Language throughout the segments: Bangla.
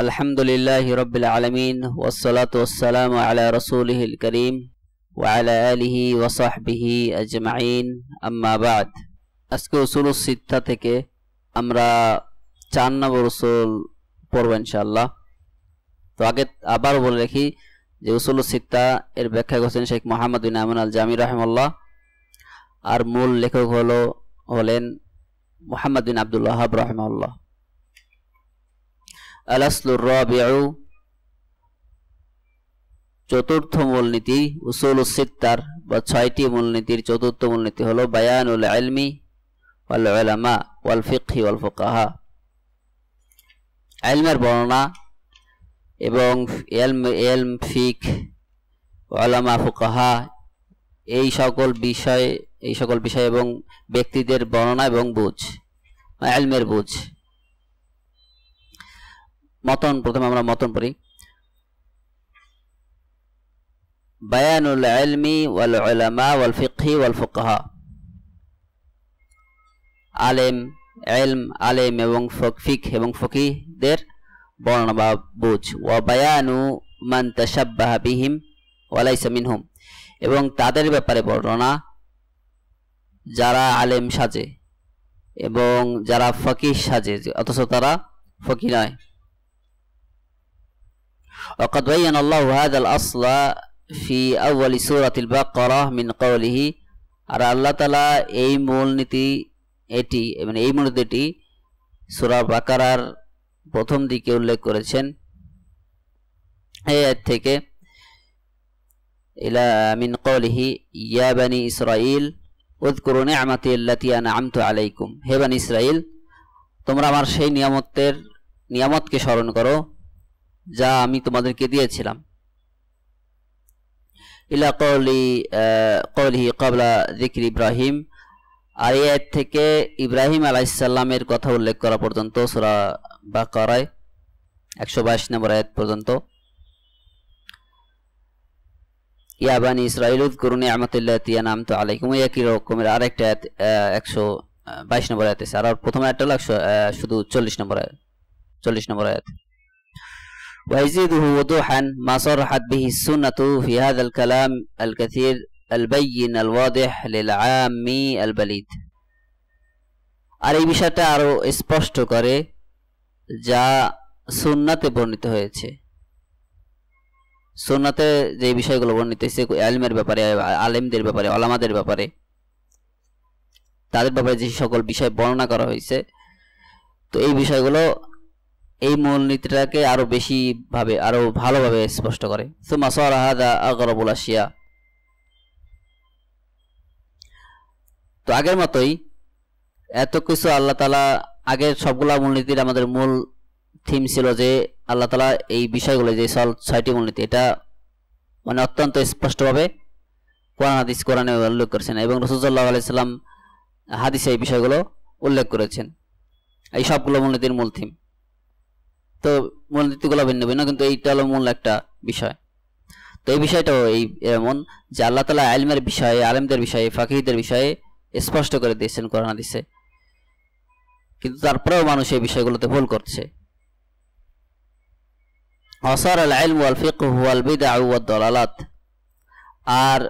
আলহামদুলিল্লাহি রাব্বিল আলামিন ওয়াসসালাতু ওয়াসসালামু আলা রাসূলিহিল কারীম ওয়া আলা আলিহি ওয়া সাহবিহি আজমাইন আম্মা বাদ। আজকে উসুলুস সিত্তা থেকে আমরা 4 নম্বর উসুল পড়ব ইনশাআল্লাহ। তো আগে আবার বলে রাখি যে উসুলুস সিত্তা এর ব্যাখ্যা করেছেন শেখ মুহাম্মদ বিন আমিন আল জামি রাহিমাহুল্লাহ, আর মূল লেখক হলেন মুহাম্মদ বিন আব্দুল ওয়াহাব রাহিমাহুল্লাহ। আল-আসলুর রাবিউ, চতুর্থ মূলনীতি উসুলুস সিত্তার বা 6টি মূলনীতির চতুর্থ মূলনীতি হলো বায়ানুল ইলমি ওয়াল উলামা ওয়াল ফিকহি ওয়াল ফুকাহা। ইলমের বর্ণনা এবং ইলম ফিকহ উলামা ফুকাহা এই সকল বিষয় এবং ব্যক্তিদের বর্ণনা এবং বুঝ, ইলমের বুঝ। প্রথমে আমরা মতন পড়ি। বায়ানুল ইলমি ওয়াল উলামা ওয়াল ফিকহি ওয়াল ফুকাহা। আলেম এবং ফিকহ এবং ফকিহদের বর্ণনা বা বুঝ। ওয়া বায়ানু মান তাশাব্বাহা বিহিম ওয়া লাইসা মিনহুম, এবং তাদের ব্যাপারে বর্ণনা যারা আলেম সাজে এবং যারা ফকিহ সাজে অথচ তারা ফকিহ নয়। وقد بين الله هذا الأصل في أول سورة البقرة من قوله، আর আল্লাহ তাআলা এই মূলনীতিটি সূরা বাকারার প্রথম দিকে উল্লেখ করেছেন এই আয়াত থেকে। ইলা মিন কওলিহি ইয়া বানি ইসরাঈল উযকুরু নি'মাতি আল্লাতী আন'আমতু আলাইকুম, হে বনি ইসরাঈল তোমরা আমার সেই নিয়ামতকে স্মরণ করো যা আমি তোমাদেরকে দিয়েছিলাম। ইলা কওলিহি ক্বাবলা যিকরি ইব্রাহিম, আর এই আয়াত থেকে ইব্রাহিম আলাইহিস সালামের কথা উল্লেখ করা পর্যন্ত সূরা বাকারায় 122 নম্বর আয়াত পর্যন্ত। ইয়া বানি ইসরাঈল উযকুরু নি'মাতাল্লাতী আন'আমতু আলাইকুম, একই রকমের আরেকটা আয়াত 122 নম্বর আয়াত আছে, আর প্রথম আয়াতটা হলো শুধু 40 নম্বর আয়াত। ويزيده وضوحا ما صرحت به السنة في هذا الكلام الكثير البين الواضح للعام البليد, আর এই বিষয়টা আরো স্পষ্ট করে যা সুন্নাতে বর্ণিত হয়েছে। সুন্নাতে যে বিষয়গুলো বর্ণিত হয়েছে ইলমের ব্যাপারে, আলেমদের ব্যাপারে, উলামাদের ব্যাপারে, তাদের ব্যাপারে যে সকল বিষয় বর্ণনা করা হয়েছে, তো এই বিষয়গুলো এই মূলনীতিটাকে আরো ভালোভাবে স্পষ্ট করে। সুম্মা সারা হাযা আগরাবুল আশিয়া, তো আগের মতোই এত কিছু আল্লাহ তাআলা, আগের সবগুলা মূলনীতির আমাদের মূল থিম ছিল যে আল্লাহ তাআলা এই বিষয়গুলো যে 6টি মূলনীতি, এটা মানে অত্যন্ত স্পষ্টভাবে কোরআনে উল্লেখ করেছেন এবং রাসূল সাল্লাল্লাহু আলাইহি সাল্লাম হাদিসে এই বিষয়গুলো উল্লেখ করেছেন। এই সবগুলো মূলনীতির মূল থিম। তো মূলনীতিগুলো ভিন্ন ভিন্ন, কিন্তু এইটা হলো মূল একটা বিষয়। তো এই বিষয়টাও এমন যে আল্লাহ তাআলা ইলমের বিষয়ে, আলেমদের বিষয়ে, ফাকিহদের বিষয়ে স্পষ্ট করে দিয়েছেন কোরআন হাদিসে, কিন্তু তারপরেও মানুষ এই বিষয়গুলোতে ভুল করছে। ওয়াসার আল ইলম ওয়াল ফিকহ ওয়াল বিদআ ওয়াদ দালালাত, আর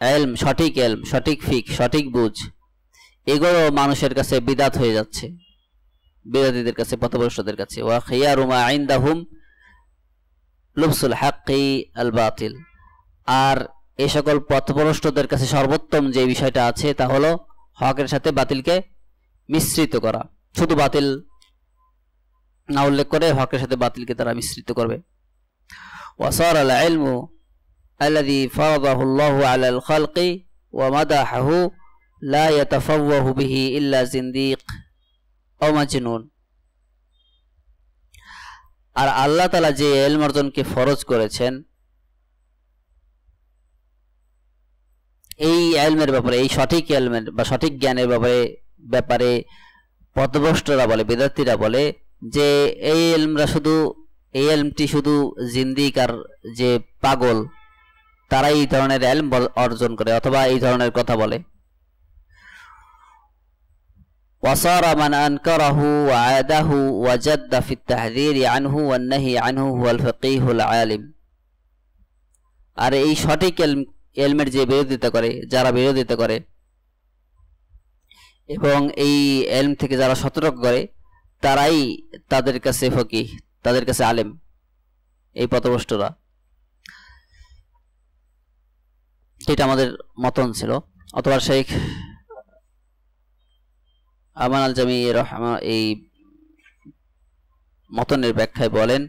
ইলম, সঠিক ফিক, সঠিক বুঝ, এগুলো মানুষের কাছে বিদআত হয়ে যাচ্ছে, বিদাতীদের কাছে, পথভ্রষ্টদের কাছে। ওয়া খিয়ারু মা ইনদাহুম লুবসুল হাক্কি আল বাতিল, আর এই সকল পথভ্রষ্টদের কাছে সর্বোত্তম যে বিষয়টা আছে তা হলো হকের সাথে বাতিলকে মিশ্রিত করা। শুধু বাতিল না উল্লেখ করে হকের সাথে বাতিলকে তারা মিশ্রিত করবে। ওয়াসার আল ইলমু আল্লাযী ফারাদাহু আল্লাহু আলাল খালকি ওয়া মাদাহাহু লা ইয়াতাফাওয়াহু বিহি ইল্লা জিন্দিক ও মাজনুন, আর আল্লাহ তাআলা যে ইলম অর্জনকে ফরজ করেছেন, এই ইলমের ব্যাপারে, এই সঠিক ইলমের বা সঠিক জ্ঞানের ব্যাপারে পথভ্রষ্টরা বলে, বিদআতীরা বলে যে এই ইলমটি শুধু জিন্দিক আর যে পাগল তারাই এই ধরনের ইলম অর্জন করে অথবা এই ধরনের কথা বলে। وصار من أنكره وعاده وجد في التحذير عنه والنهي عنه هو الفقيه العالم আর এই সঠিক ইলমের যে বিরোধিতা করে যারা বিরোধিতা করে এবং এই ইলম থেকে যারা সতর্ক করে তারাই তাদের কাছে ফকিহ তাদের কাছে আলেম এই পথভ্রষ্টরা এটা আমাদের মতন ছিল অথবা শেখ আমান আল জামি রহমা এই মতনের ব্যাখ্যায় বলেন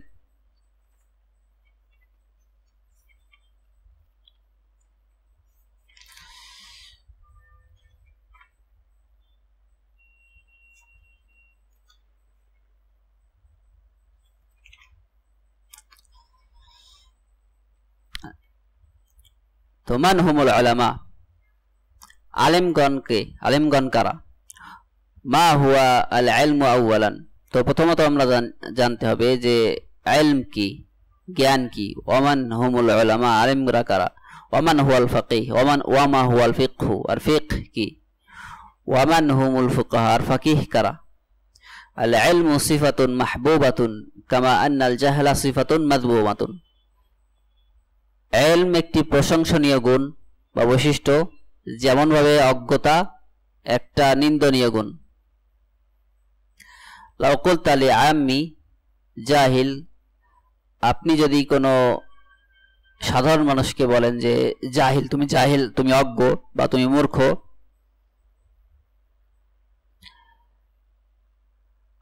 তো মান হুমুল উলামা আলেমগণ কারা মা হুয়া আল ইলমু আউয়ালান তো প্রথমত আমরা জানতে হবে যে ইলম কি জ্ঞান কি ওমান হুমুল উলামা আলেমরা কারা ওমান হুয়াল ফাকিহ ওয়ামা হুয়াল ফিকহু আর ফিকহ কি ওয়ামান হুমুল ফুকাহা আর ফাকিহ কারা আল ইলমু সিফাতুন মাহবুবাতুন কামা আন্নাল জাহলা সিফাতুন মাযবুমাতুন ইলম একটি প্রশংসনীয় গুণ বা বৈশিষ্ট্য যেমন ভাবে অজ্ঞতা একটা নিন্দনীয় গুণ লাউ কুলতা লি আম্মি জাহিল আপনি যদি কোনো সাধারণ মানুষকে বলেন যে জাহিল তুমি অজ্ঞ বা তুমি মূর্খ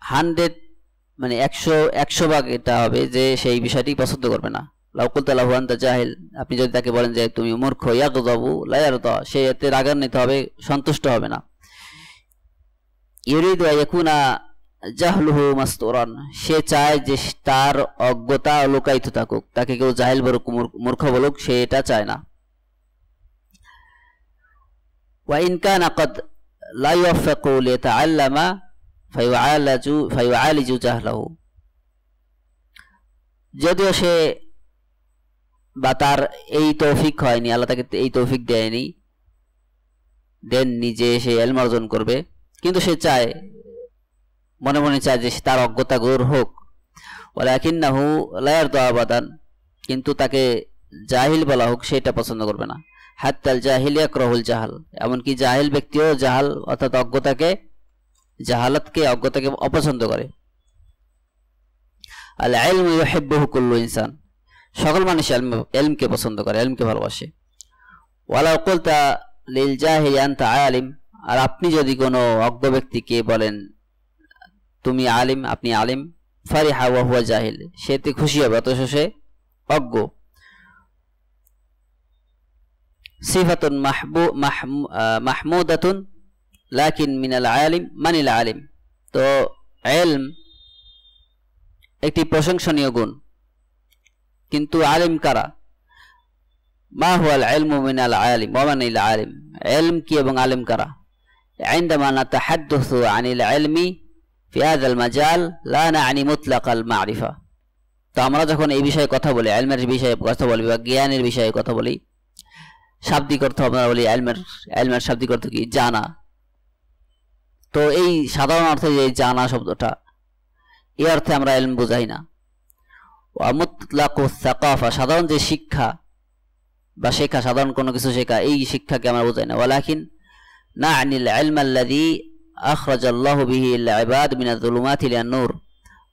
100 মানে 100 ভাগ এটা হবে যে সেই বিষয়টি পছন্দ করবে না লাউ কুলতা লাহু আনতা জাহিল আপনি যদি তাকে বলেন যে তুমি মূর্খ ইয়াগযাবু লা ইয়ারদা সে এতে রাগান্বিত হবে সন্তুষ্ট হবে না ইউরিদু আয়াকুনা জাহলুহু মাসতুরান সে চায় যে তার অজ্ঞতা লুকায়িত থাকুক তাকে কেউ জাহিল বলুক মূর্খ বলুক সে এটা চায় না ওয়া ইন কানা ক্বাদ লা ইয়াফাকু লিতাআল্লামা ফায়ুআলিজু জাহলাহু যদিও সে বা তার এই তৌফিক হয়নি আল্লাহ তাকে এই তৌফিক দেননি যে সে ইলম অর্জন করবে কিন্তু সে চায় মনে মনে চায় যে তার অজ্ঞতা দূর হোক ওয়ালাকিন্নাহু লা ইয়ারদা আবাদান কিন্তু তাকে জাহিল বলা হোক সেটা পছন্দ করবে না হাত্তাল জাহিল ইয়াকরাহুল জাহাল এমনকি জাহিল ব্যক্তিও জাহাল অর্থাৎ অজ্ঞতাকে অপছন্দ করে আল ইলমু ইউহিব্বুহু কুল্লু ইনসান সকল মানুষ ইলমকে পছন্দ করে ইলমকে ভালোবাসে ওয়ালাউ কুলতা লিল জাহিল আনতা আলিম আর আপনি যদি কোনো অজ্ঞ ব্যক্তিকে বলেন তুমি আলিম আপনি আলিম ফারিহা ওয়া হুয়া জাহিল সেতে খুশি হবে অথচ সে অজ্ঞ সিফাতুন মাহমুদাতুন লাকিন মিনাল আলিম মানিল আলিম তো ইলম একটি প্রশংসনীয় গুণ কিন্তু আলিম কারা মা হুয়াল ইলমু মিনাল আলিম ওয়া মানিল আলিম ইলম কি এবং আলিম কারা عندما نتحدث عن العلم في هذا المجال لا نعني مطلق المعرفة তো আমরা যখন এই বিষয়ে কথা বলি ইলমের বিষয়ে কথা বলি বা জ্ঞানের বিষয়ে কথা বলি শাব্দিক অর্থ আমরা বলি ইলমের শাব্দিক অর্থ কি জানা তো এই সাধারণ অর্থে যে জানা শব্দটা এই অর্থে আমরা ইলম বুঝাই না ওয়া মুতলাকুস সাকাফা সাধারণ যে শিক্ষা বা শেখা সাধারণ কোনো কিছু শেখা এই শিক্ষাকে আমরা বুঝাই না ওয়ালাকিন না'নিল ইলম আল্লাযী আখরাজাল্লাহু বিহি আল-ইবাদ মিনাজ যুলুমাতি ইলান-নূর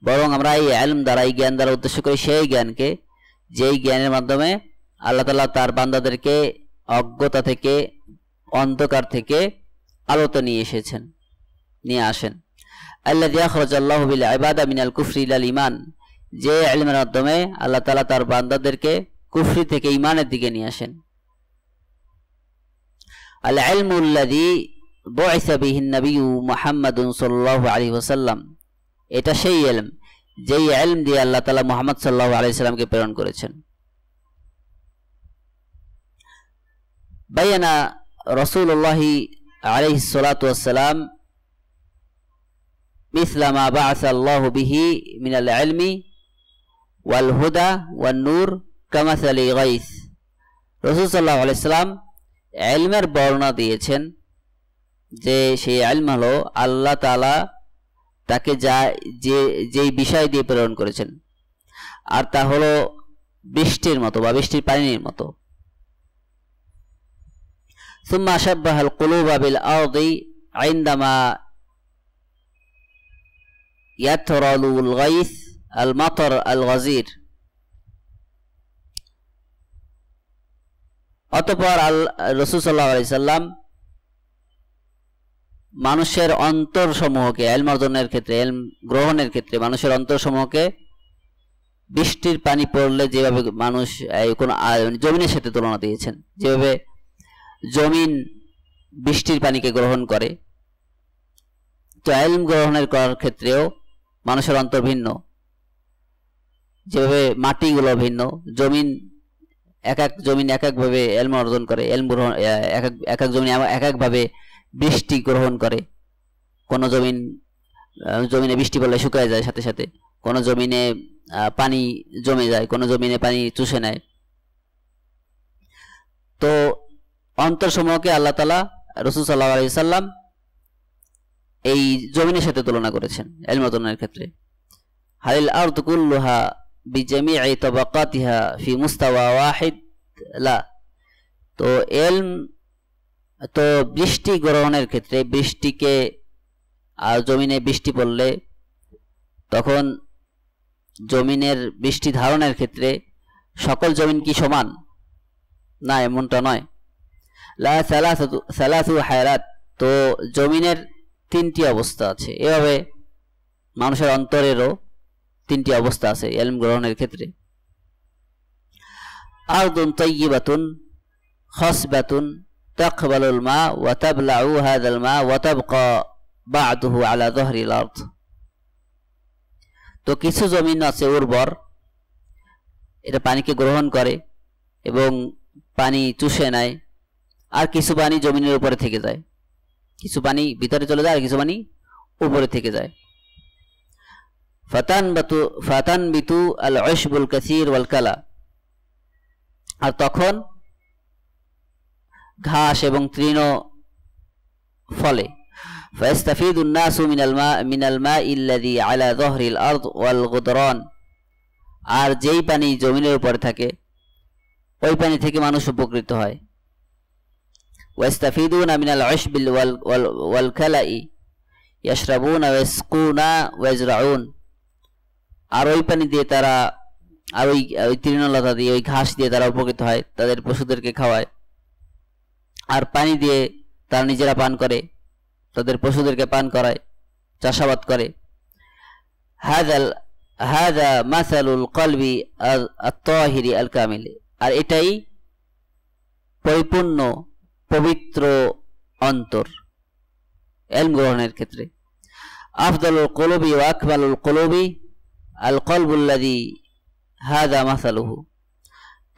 বরং আমরা এই ইলম দ্বারা এই জ্ঞান দ্বারা উদ্দেশ্য করি সেই জ্ঞানকে যেই জ্ঞানের মাধ্যমে আল্লাহ তাআলা তার বান্দাদেরকে অজ্ঞতা থেকে অন্ধকার থেকে আলোতে নিয়ে আসেন আল্লাযী আখরাজাল্লাহু বিল ইবাদা মিনাল কুফরি ইলাল ঈমান যে ইলমের মাধ্যমে আল্লাহ তাআলা তার বান্দাদেরকে কুফরি থেকে ঈমানের দিকে নিয়ে আসেন আল ইলমু আল্লাযী বুইসা বিহি নবী মুহাম্মদ সাল্লাল্লাহু আলাইহি ওয়াসাল্লাম এটা সেই ইলম যেই ইলম দিয়ে আল্লাহ তাআলা মুহাম্মদ সাল্লাল্লাহু আলাইহি ওয়াসাল্লামকে প্রেরণ করেছেন বায়ানা রাসূলুল্লাহ আলাইহিস সালাতু ওয়াসসালাম মিছলা মা বা'আসা আল্লাহু বিহি মিনাল ইলমি ওয়াল হুদা ওয়ান নূর কামাসালি গাইস রাসূল সাল্লাল্লাহু আলাইহি ওয়াসাল্লাম ইলমের বর্ণনা দিয়েছেন যে সেই ইলম হলো আল্লাহ তাআলা তাকে যেই বিষয় দিয়ে প্রেরণ করেছেন, আর তা হলো বৃষ্টির মতো বা বৃষ্টির পানির মতো। সুম্মা শাব্বাহাল কুলুবা বিল আরদি ইনদামা ইয়াতরালুল গাইস আল মাতার আল গাজির। অতঃপর রাসূল সাল্লাল্লাহু আলাইহি সাল্লাম মানুষের অন্তর সমূহকে ইলম অর্জনের ক্ষেত্রে, ইলম গ্রহণের ক্ষেত্রে মানুষের অন্তর সমূহকে বৃষ্টির পানি পড়লে যেভাবে মানুষ কোন জমিনের সাথে তুলনা দিয়েছেন, যেভাবে জমিন বৃষ্টির পানিকে গ্রহণ করে, তো ইলম গ্রহণের করার ক্ষেত্রেও মানুষের অন্তর ভিন্ন। যেভাবে মাটিগুলো ভিন্ন, জমিন এক একভাবে ইলম অর্জন করে, ইলম গ্রহণ এক এক জমিন এক একভাবে বৃষ্টি গ্রহণ করে। কোনো জমিনে বৃষ্টি পড়লে শুকায় যায় সাথে সাথে, কোনো জমিনে পানি জমে যায়, কোনো জমিনে পানি চুষে নেয়। তো অন্তর সমূহকে আল্লাহ তাআলা রাসূল সাল্লাল্লাহু আলাইহি সাল্লাম এই জমিনের সাথে তুলনা করেছেন ইলম অর্জনের ক্ষেত্রে। হালিল আরদু কুল্লুহা বিজামিই তাবাকাতিহা ফি মুস্তাওয়া ওয়াহিদ লা। তো ইলম, তো বৃষ্টি গ্রহণের ক্ষেত্রে বৃষ্টিকে, আর জমিনে বৃষ্টি পড়লে তখন জমিনের বৃষ্টি ধারণের ক্ষেত্রে সকল জমিন কি সমান? না, এমনটা নয়। লা সালাসু হায়ারাত। তো জমিনের তিনটি অবস্থা আছে। এভাবে মানুষের অন্তরেরও তিনটি অবস্থা আছে ইলম গ্রহণের ক্ষেত্রে। আরদুন তাইয়িবাতুন খাসবাতুন তাকবালুল মা ওয়া তাবলাউ হাযাল মা ওয়া তাবকা বা'দুহু আলা যহরিল আরদ। তো কিছু জমিন আছে উর্বর, এটা পানিকে গ্রহণ করে এবং পানি চুষে নেয়, আর কিছু পানি জমিনের উপরে থেকে যায়, কিছু পানি ভিতরে চলে যায় আর কিছু পানি উপরে থেকে যায়। ফাতানবিতু আল উশবুল কাসীর ওয়াল কালা। আর তখন ঘাস এবং তৃণ ফলে। ফায়াস্তাফিদুন নাসু মিনাল মাই আল্লাযী আলা যহরিল আরদ ওয়াল গুদরান। আর যেই পানি জমিনের উপরে থাকে ওই পানি থেকে মানুষ উপকৃত হয়। ওয়াস্তাফিদুনা মিনাল উশবিল ওয়াল কালাই ইয়াশরাবুনা ওয়ায়াসকুনা ওয়ায়াজরাউন। আর ওই পানি দিয়ে তারা, আর ওই তৃণলতা দিয়ে, ওই ঘাস দিয়ে তারা উপকৃত হয়, তাদের পশুদেরকে খাওয়ায়। আর পানি দিয়ে তারা নিজেরা পান করে, তাদের পশুদেরকে পান করায়, চাষাবাদ করে। হাযা মাসালুল কলবি আত-তাহিরি আল কামিল। আর এটাই পরিপূর্ণ পবিত্র অন্তর ইলম গ্রহণের ক্ষেত্রে। আফদালুল কুলুবি ওয়া আকমালুল কুলুবি আল কলবুল্লাযী হাযা মাসালুহু।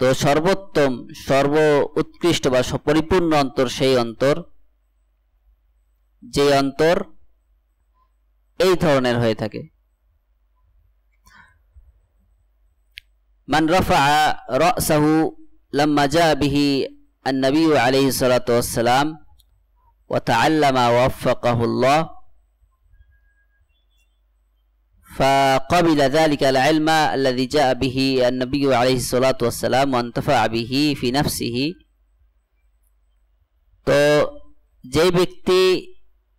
তো সর্বোত্তম, সর্ব উৎকৃষ্ট বা পরিপূর্ণ অন্তর সেই অন্তর যে অন্তর এই ধরনের হয়ে থাকে। মান রাফা রাসাহু লাম্মা জা বিহি আন-নবী আলাইহিস সালাতু ওয়াস সালাম ওয়া তাআল্লামা ওয়াফাকাহুল্লাহ فقبل ذلك العلم الذي جاء به النبي عليه الصلاة والسلام وانتفع به في نفسه। তো যে ব্যক্তি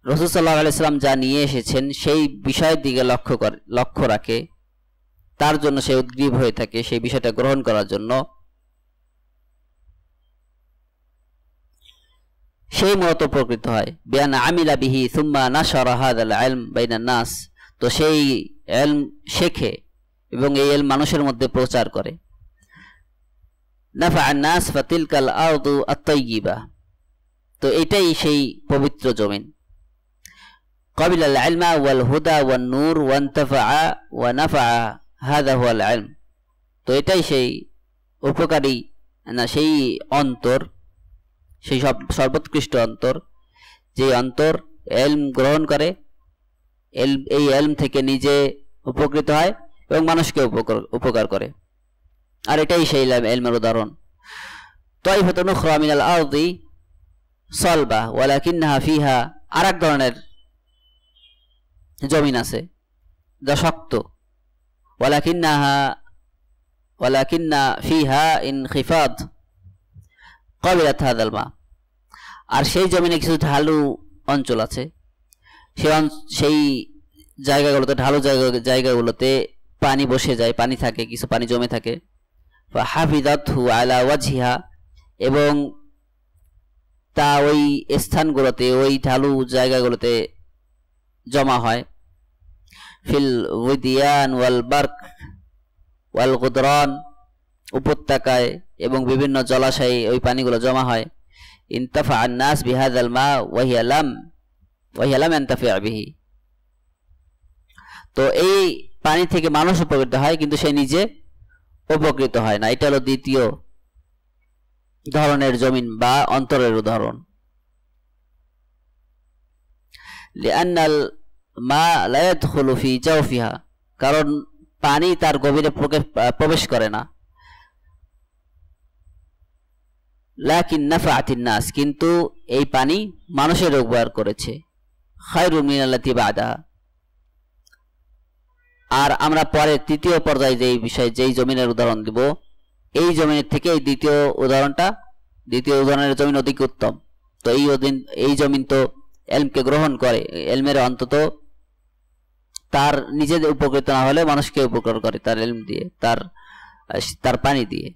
রাসূল সাল্লাল্লাহু আলাইহি সাল্লাম যা নিয়ে এসেছেন সেই বিষয়ের দিকে লক্ষ্য রাখে, তার জন্য সে উদ্গ্রীব হয়ে থাকে সেই বিষয়টা গ্রহণ করার জন্য, সেই মত উপকৃত হয়। বিআন আমিলা বিহি সুম্মা নাশারা হাযাল ইলম বাইনান নাস। তো সেই ইলম শেখে এবং এই ইলম মানুষের মধ্যে প্রচার করে। নাফা'আন নাস ফাতিলকাল আরদু আত-তাইয়িবা। তো এটাই সেই পবিত্র জমিন। ক্বাবিলাল ইলমা ওয়াল হুদা ওয়ান নূর ওয়ান্তাফা'a ওয়া নাফা'a, হাযা হুয়াল ইলম। তো এটাই সেই উপকারী না, সেই অন্তর, সেই সর্বোৎকৃষ্ট অন্তর, যে অন্তর ইলম গ্রহণ করে, এই ইলম থেকে নিজে উপকৃত হয় এবং মানুষকে উপকার করে। আর এটাই সেই ইলমের উদাহরণ। তাইফাতুন উখরা মিনাল আরদি সালবা ওয়ালাকিন্নাহা ফিহা আরেক ধরনের জমিন আছে যা শক্ত, ওয়ালাকিন্না ফিহা ইনখিফাদ ক্বাবিলাত হাযাল মা। আর সেই জমিনে কিছু ঢালু অঞ্চল আছে, সেই জায়গাগুলোতে, ঢালু জায়গাগুলোতে পানি বসে যায়, পানি থাকে, কিছু পানি জমে থাকে। ফাহাফিযাতহু আলা ওয়াজহিহা, এবং তা ওই স্থানগুলোতে, ওই ঢালু জায়গাগুলোতে জমা হয়। ফিল ওয়াদিয়ান ওয়াল বারক ওয়াল গুদরান, উপত্যকায় এবং বিভিন্ন জলাশয়ে ওই পানিগুলো জমা হয়। ইনতাফা আন-নাস বিহাযাল মা ওয়া হিয়া লাম ইয়ানতাফি' বিহি। তো এই পানি থেকে মানুষ উপকৃত হয়, কিন্তু সে নিজে উপকৃত হয় না। এটা হলো দ্বিতীয় ধরনের জমিন বা অন্তরের উদাহরণ। লিআন্নাল মা লা ইয়াদখুলু ফি জাওফিহা, কারণ পানি তার গভীরে প্রবেশ করে না। লাকিন নাফাআতিন নাস, কিন্তু এই পানি মানুষের উপকার করেছে। খায়রুম মিনাল্লাতি বাদাহা। আর আমরা পরে তৃতীয় পর্যায়ে যেই জমিনের উদাহরণ দিব, এই জমিনের থেকে এই দ্বিতীয় উদাহরণের জমিন অধিক উত্তম। তো এই জমিন তো এলমকে গ্রহণ করে, এলমের অন্তত তার নিজে উপকৃত না হলে মানুষকে উপকার করে তার এলম দিয়ে, তার পানি দিয়ে।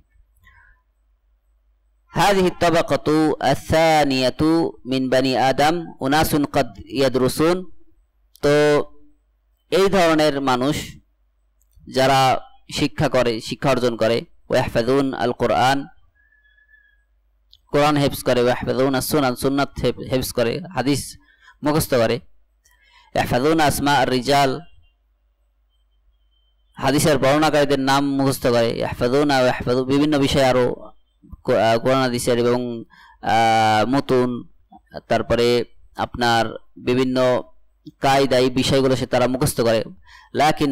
হাযিহি তাবাকাতু আস-সানিয়াতু মিন বানি আদম উনাসুন ক্বাদ ইয়াদরুসুন। তো এই ধরনের মানুষ যারা শিক্ষা অর্জন করে, ওয়াহফাযুন আল কোরআন, কোরআন হেফজ করে, ওয়াহফাযুন আস-সুনান, সুন্নাত হেফজ করে, হাদিস মুখস্থ করে। ইয়াহফাযুন আসমা আর-রিজাল, হাদিসের বর্ণনাকারীদের নাম মুখস্থ করে। ইয়াহফাযু বিভিন্ন বিষয়, আরো কোরআন হাদিসের এবং মুতুন, তারপরে আপনার বিভিন্ন কায়দা, এই বিষয়গুলো তারা মুখস্থ করে। লাকিন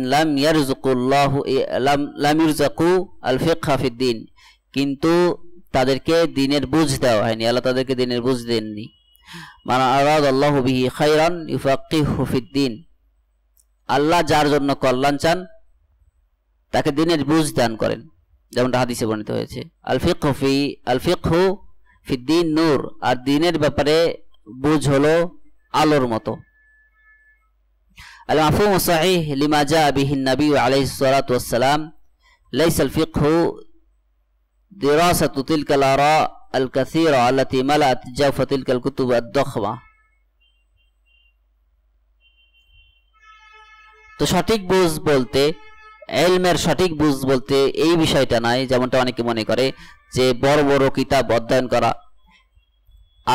লাম ইরযাকু আল ফিকহা ফিদ্দিন, কিন্তু তাদেরকে দিনের বুঝ দেওয়া হয়নি, আল্লাহ তাদেরকে দিনের বুঝ দেননি। মান আরাদাল্লাহু বিহি খায়রান ইউফাক্কিহু ফিদ্দিন, আল্লাহ যার জন্য কল্যাণ চান তাকে দিনের বুঝ দান করেন, যেমনটা হাদিসে বর্ণিত হয়েছে। আল ফিকহু ফিদ্দিন নূর, আর দিনের ব্যাপারে বুঝ হলো আলোর মতো। আল মাফহুম সাহিহ লিমা জাআ বিহি নবী আলাইহিস সালাতু ওয়াস সালাম লাইসা আল ফিকহু দিরাসাতু তিলকাল আরা আল কাসীরা আল্লাতী মালাআত জাওফা তিলকাল কুতুব আদ-দাখমা। তো সঠিক বুঝ বলতে, এলমের সঠিক বুঝ বলতে এই বিষয়টা নয়, যেমনটা অনেকে মনে করে যে বড় বড় কিতাব অধ্যয়ন করা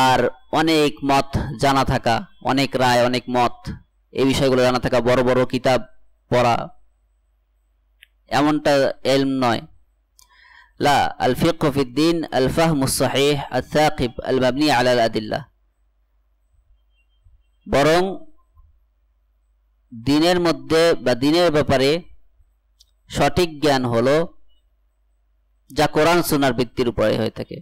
আর অনেক মত জানা থাকা, অনেক রায়, অনেক মত, এই বিষয়গুলো জানা থাকা, বড় বড় কিতাব পড়া, এমনটা এলম নয়। লা আল ফিকহু ফিদ্দিন আল ফাহমুস সাহিহ আস-সাকিব আল মাবনি আলা আল আদিল্লাহ, বরং দিনের মধ্যে বা দিনের ব্যাপারে সঠিক জ্ঞান হলো যা কোরআন সুন্নাহর ভিত্তির উপরে হয়ে থাকে।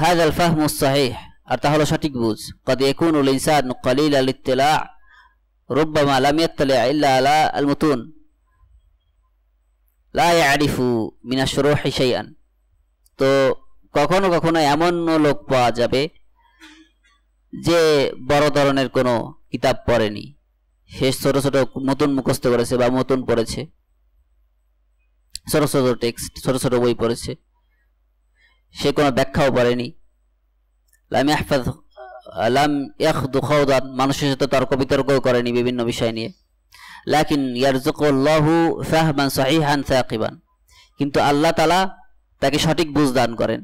হাযাল ফাহমুস সাহিহ, আর তা হলো সঠিক বুঝ। কদ ইয়াকুনুল ইনসানু কালিলাল ইত্তিলা' রুব্বামা লাম ইয়াত্তালি' ইল্লা আলা আল মুতুন লা ইয়ারিফু মিন আশ-শুরুহি শাইআন। তো কখনো কখনো এমন লোক পাওয়া যাবে যে বড় ধরনের কোনো কিতাব পড়েনি, সে ছোট ছোট মতন মুখস্থ করেছে বা মতন পড়েছে, ছোট ছোট টেক্সট, ছোট ছোট বই পড়েছে, সে কোনো ব্যাখ্যাও পড়েনি। লাম ইয়াখদু খাওদান, মানুষের সাথে তর্ক বিতর্কও করেনি বিভিন্ন বিষয় নিয়ে। লাকিন ইয়ারযুকুল্লাহু ফাহমান সহিহান সাকিবান, কিন্তু আল্লাহ তাআলা তাকে সঠিক বুঝ দান করেন।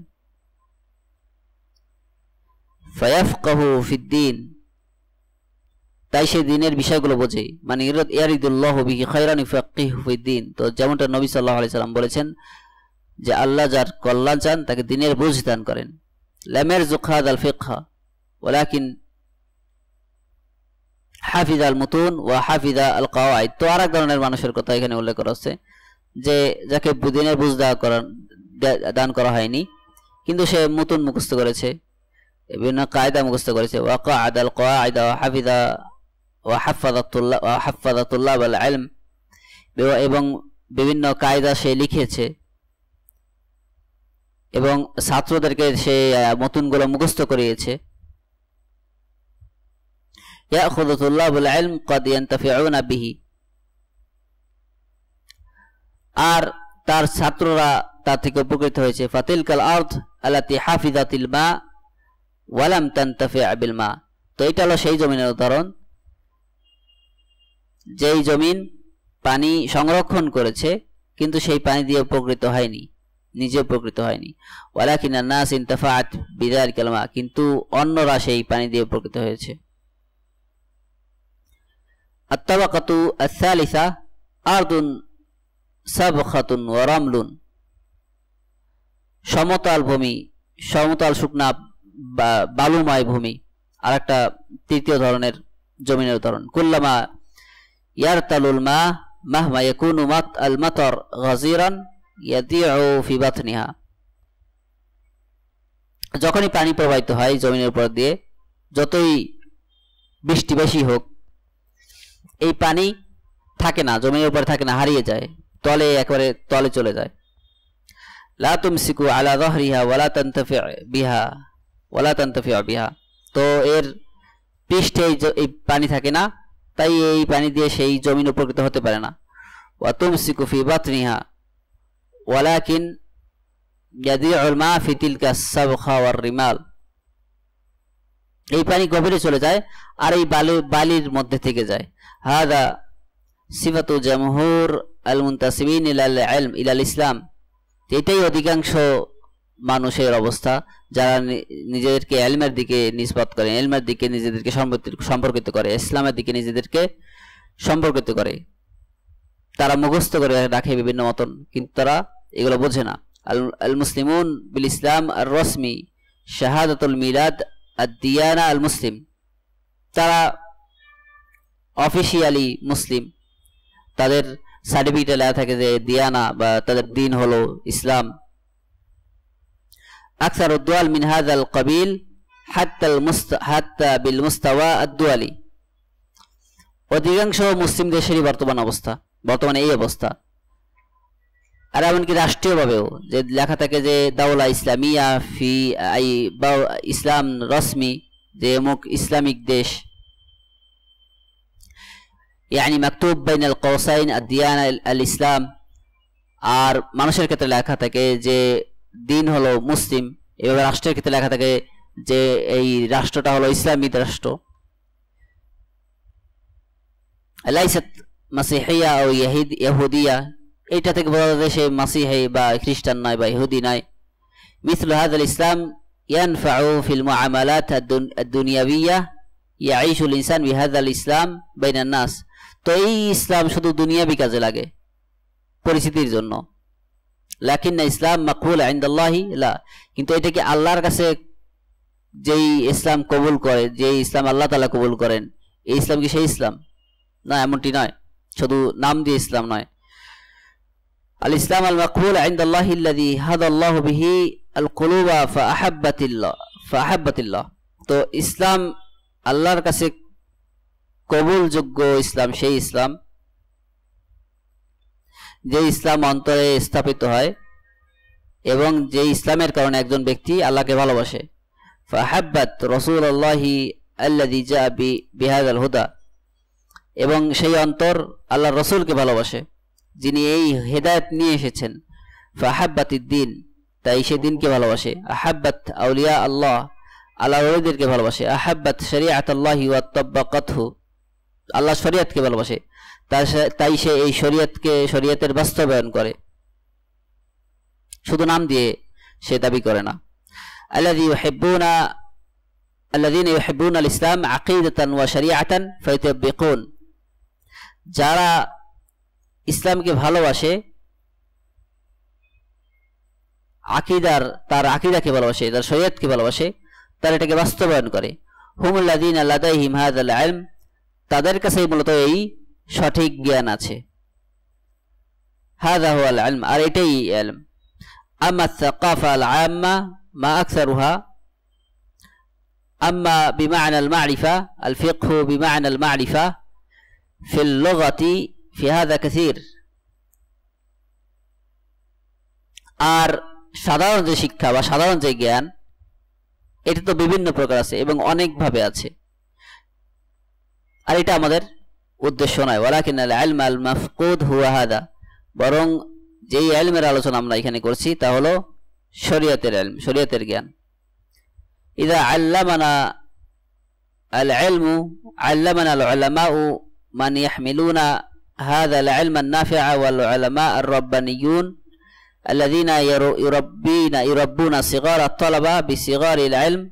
ফায়াফকাহু ফিদ্দিন, তাই সে দিনের বিষয়গুলো বোঝে। মানে ইয়ারিদুল্লাহু বিহি খায়রান ইউফাক্কিহু ফিদ্দিন। তো যেমনটা নবী সাল্লাল্লাহু আলাইহি সাল্লাম বলেছেন যে আল্লাহ যার কল্যাণ চান তাকে দিনের বুঝ দান করেন। লাম ইয়ারযুক হাযাল ফিকহা ওয়ালাকিন হাফিজা আল মুতুন ওয়া হাফিজা আল কাওয়াইদ। তো আরেক ধরনের মানুষের কথা এখানে উল্লেখ করা হচ্ছে যে যাকে দিনের বুঝ দান করা হয়নি, কিন্তু সে মুতুন মুখস্থ করেছে, বিভিন্ন কায়দা মুখস্থ করেছে। ওয়াকাআদা আল কওয়াইদা ওয়া হাফাযা তুল্লাব আল ইলম, এবং বিভিন্ন কায়দা সে লিখেছে এবং ছাত্রদেরকে সে মতুনগুলো মুখস্থ করিয়েছে। ইয়াখুযু তুল্লাবুল ইলম ক্বাদ ইয়ানতাফিউনা বিহি, আর তার ছাত্ররা তার থেকে উপকৃত হয়েছে। ফাতিলকাল আরদ আল্লাতী হাফিযাতিল মা ওয়া লাম তানতাফি বিল মা, তো এটা হলো সেই জমিনের উদাহরণ যেই জমিন পানি সংরক্ষণ করেছে কিন্তু সেই পানি দিয়ে উপকৃত হয়নি, নিজে উপকৃত হয়নি। ওয়ালাকিনান নাস ইনতাফাআত বিযালিকাল মা, কিন্তু অন্যরা সেই পানি দিয়ে উপকৃত হয়েছে। আত-তাবাকাতু আস-সালিসা আরদুন সাবখাতুন ওয়া রামলুন, সমতল ভূমি, সমতল শুকনা বালুময় ভূমি আরেকটা তৃতীয় ধরনের জমিনের উদাহরণ। কুল্লামা ইয়ারতালুল মা মাহমা ইয়াকুনু আল মাতার গাজিরান ইয়াদিউ ফি বাতনিহা, যখনই পানি প্রবাহিত হয় জমিনের উপর দিয়ে, যতই বৃষ্টি বেশি হোক এই পানি থাকে না, জমিনের উপরে থাকে না, হারিয়ে যায়, তলে একেবারে তলে চলে যায়। লা তুমসিকু আলা যাহরিহা ওয়ালা তানতাফি বিহা, তো এর পৃষ্ঠে এই পানি থাকে না, তাই এই পানি দিয়ে সেই জমিন উপকৃত হতে পারে না। ওয়া তুমসিকু ফি বাতনিহা ওয়ালাকিন ইয়াদিউল মা ফি তিলকা সাবখা ওয়ার রিমাল, এই পানি গভীরে চলে যায় আর এই বালির মধ্যে থেকে যায়। হাদা সিফাতু জামহুর আল মুনতাসিবিন ইলাল ইসলাম, এটাই অধিকাংশ মানুষের অবস্থা যারা নিজেদেরকে ইলমের দিকে নিসবত করে, ইলমের দিকে নিজেদেরকে সম্পর্কিত করে, ইসলামের দিকে নিজেদেরকে সম্পর্কিত করে। তারা মুখস্থ করে রাখে বিভিন্ন মতন, কিন্তু তারা এগুলো বোঝে না। আল মুসলিমুন বিল ইসলাম আর রসমি শাহাদাতুল মিলাদ আদ-দিয়ানা আল মুসলিম, তারা অফিশিয়ালি মুসলিম, তাদের সার্টিফিকেটে লেখা থাকে যে দিয়ানা বা তাদের দিন হলো ইসলাম। আকসারুদ দুয়াল মিন হাযাল কাবিল হাত্তা বিল মুস্তাওয়া আদ-দুয়ালি, অধিকাংশ মুসলিম দেশেরই বর্তমানে এই অবস্থা। আর এমনকি রাষ্ট্রীয়ভাবেও যে লেখা থাকে যে দাওলা ইসলামিয়া ফি ইসলাম রসমি, যে অমুক ইসলামিক দেশ, ইয়ানি মাকতুব বাইনাল কওসাইন আদ-দিয়ানা আল ইসলাম, আর মানুষের ক্ষেত্রে লেখা থাকে যে দিন হলো মুসলিম, এভাবে রাষ্ট্রের ক্ষেত্রে লেখা থাকে যে এই রাষ্ট্রটা হলো ইসলামিক রাষ্ট্র। লাইসাত মাসিহিয়া ও ইহুদিয়া, এইটা থেকে বোঝা যায় সে মাসিহি বা খ্রিস্টান নয় বা ইহুদি নয়। মিসলু হাযাল ইসলাম ইয়ানফাউ ফিল মুআমালাত আদ-দুনিয়াবিয়া ইয়াঈশুল ইনসান বিহাযাল ইসলাম বাইনান নাস, তো এই ইসলাম শুধু দুনিয়াবি কাজে লাগে, পরিচিতির জন্য। লাকিন্না ইসলাম মাকবুল ইনদাল্লাহি লা, কিন্তু এটা কি আল্লাহর কাছে যেই ইসলাম কবুল করে, যেই ইসলাম আল্লাহ তাআলা কবুল করেন, এই ইসলাম কি সেই ইসলাম? না, এমনটি নয়, শুধু নাম দিয়ে ইসলাম নয়। আল ইসলাম আল মাকবুল ইনদাল্লাহি আল্লাযী হাদাল্লাহু বিহি আল কুলুবা ফাআহাব্বাতিল্লাহ, তো ইসলাম আল্লাহর কাছে কবুলযোগ্য ইসলাম সেই ইসলাম, যে ইসলাম অন্তরে স্থাপিত হয় এবং যে ইসলামের কারণে একজন ব্যক্তি আল্লাহকে ভালোবাসে। ফাহাব্বাত রাসূলুল্লাহি আল্লাযী জাআ বিহাযাল হুদা, এবং সেই অন্তর আল্লাহর রাসূলকে ভালোবাসে যিনি এই হেদায়েত নিয়ে এসেছেন। ফাহাব্বাতিদ দ্বীন, তাই সে দ্বীনকে ভালোবাসে। আহাব্বাত আউলিয়া আল্লাহ, আল্লাহর ওলিদেরকে ভালোবাসে। আহাব্বাত শরীআতাল্লাহি ওয়া তাব্বাকাতহু, আল্লাহ শরীয়তকে ভালোবাসে, তাই সে এই শরীয়তের বাস্তবায়ন করে, শুধু নাম দিয়ে সে দাবি করে না। আল্লাযীনা ইউহিব্বুনা আল ইসলাম আকীদাতান ওয়া শরীআতান ফায়াতাবিকুন, যারা ইসলামকে ভালোবাসে, তার আকীদাকে ভালোবাসে, তার শরীয়তকে ভালোবাসে, তারা এটাকে বাস্তবায়ন করে। হুমুল্লাযীনা লাদাইহিম হাযাল ইলম, তাদের কাছে মূলত এই সঠিক জ্ঞান আছে। হাযা হুয়াল ইলম, আর এটাই ইলম। আম্মা আস-সাকাফা আল-আম্মা মা আকসারুহা, أما بمعنى المعرفة الفقه بمعنى المعرفة في اللغة في هذا كثير আর সাধারণ যে শিক্ষা বা সাধারণ যে জ্ঞান এটা তো বিভিন্ন প্রকার আছে এবং অনেক ভাবে আছে আর এটা আমাদের উদ্দেশ্য নয় ওয়ালাকিন আল ইলম আল মাফকুদ হুয়া হাদা বরং যেই ইলমের আলোচনা আমরা এখানে করছি তা হলো শরীয়তের ইলম শরীয়তের জ্ঞান ইযা আল্লামানা আল ইলমু আল্লামানা আল উলামা মান ইয়াহমিলুনা হাযা আল ইলম আন নাফি'a ওয়াল উলামা আর রাব্বানিয়ুন الذين يربون صغار الطلبة بصغار العلم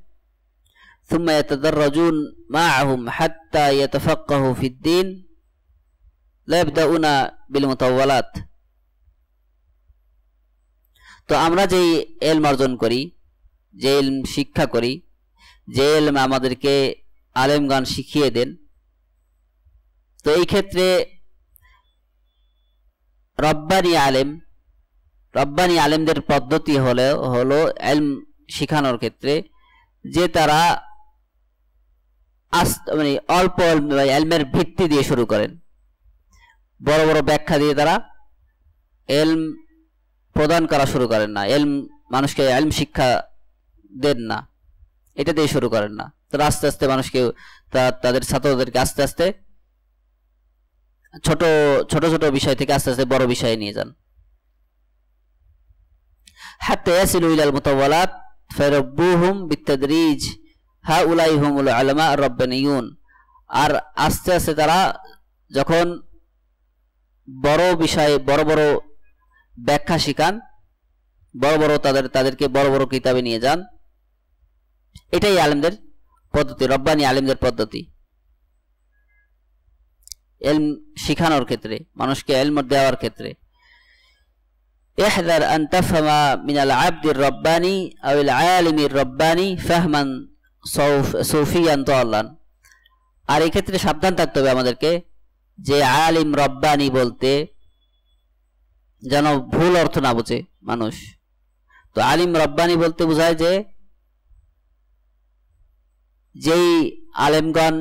ثم يتدرجون معهم حتى يتفقهوا في الدين لا يبدأون بالمطولات তো আমরা যে ইলম অর্জন করি যে ইলম শিক্ষা করি যে ইলম আমাদেরকে আলেমগণ শিখিয়ে দেন তো এই ক্ষেত্রে রব্বানি আলেমদের পদ্ধতি হলো ইলম শেখানোর ক্ষেত্রে যে তারা মানে অল্প ইলমের ভিত্তি দিয়ে শুরু করেন বড় বড় ব্যাখ্যা দিয়ে তারা ইলম প্রদান করা শুরু করেন না ইলম মানুষকে ইলম শিক্ষা দেন না এটা দিয়ে শুরু করেন না তারা আস্তে আস্তে মানুষকে তাদের ছাত্রদেরকে আস্তে আস্তে ছোট ছোট ছোট বিষয় থেকে আস্তে আস্তে বড় বিষয়ে নিয়ে যান حتى يصلوا إلى المطولات فيربوهم بالتدريج هؤلاء هم العلماء الربانيون আর আস্তে আস্তে তারা যখন বড় বিষয়ে বড় বড় ব্যাখ্যা শিখান বড় বড় তাদেরকে বড় বড় কিতাবে নিয়ে যান এটাই আলেমদের পদ্ধতি রব্বানি আলেমদের পদ্ধতি ইলম শিখানোর ক্ষেত্রে মানুষকে ইলম দেওয়ার ক্ষেত্রে احذر أن تفهم من العبد الرباني أو العالم الرباني فهما صوفيا ضالا আর এই ক্ষেত্রে সাবধান থাকতে হবে আমাদেরকে যে আলিম রব্বানি বলতে যেন ভুল অর্থ না বুঝে মানুষ তো আলিম রব্বানি বলতে বোঝায় যে যেই আলেমগণ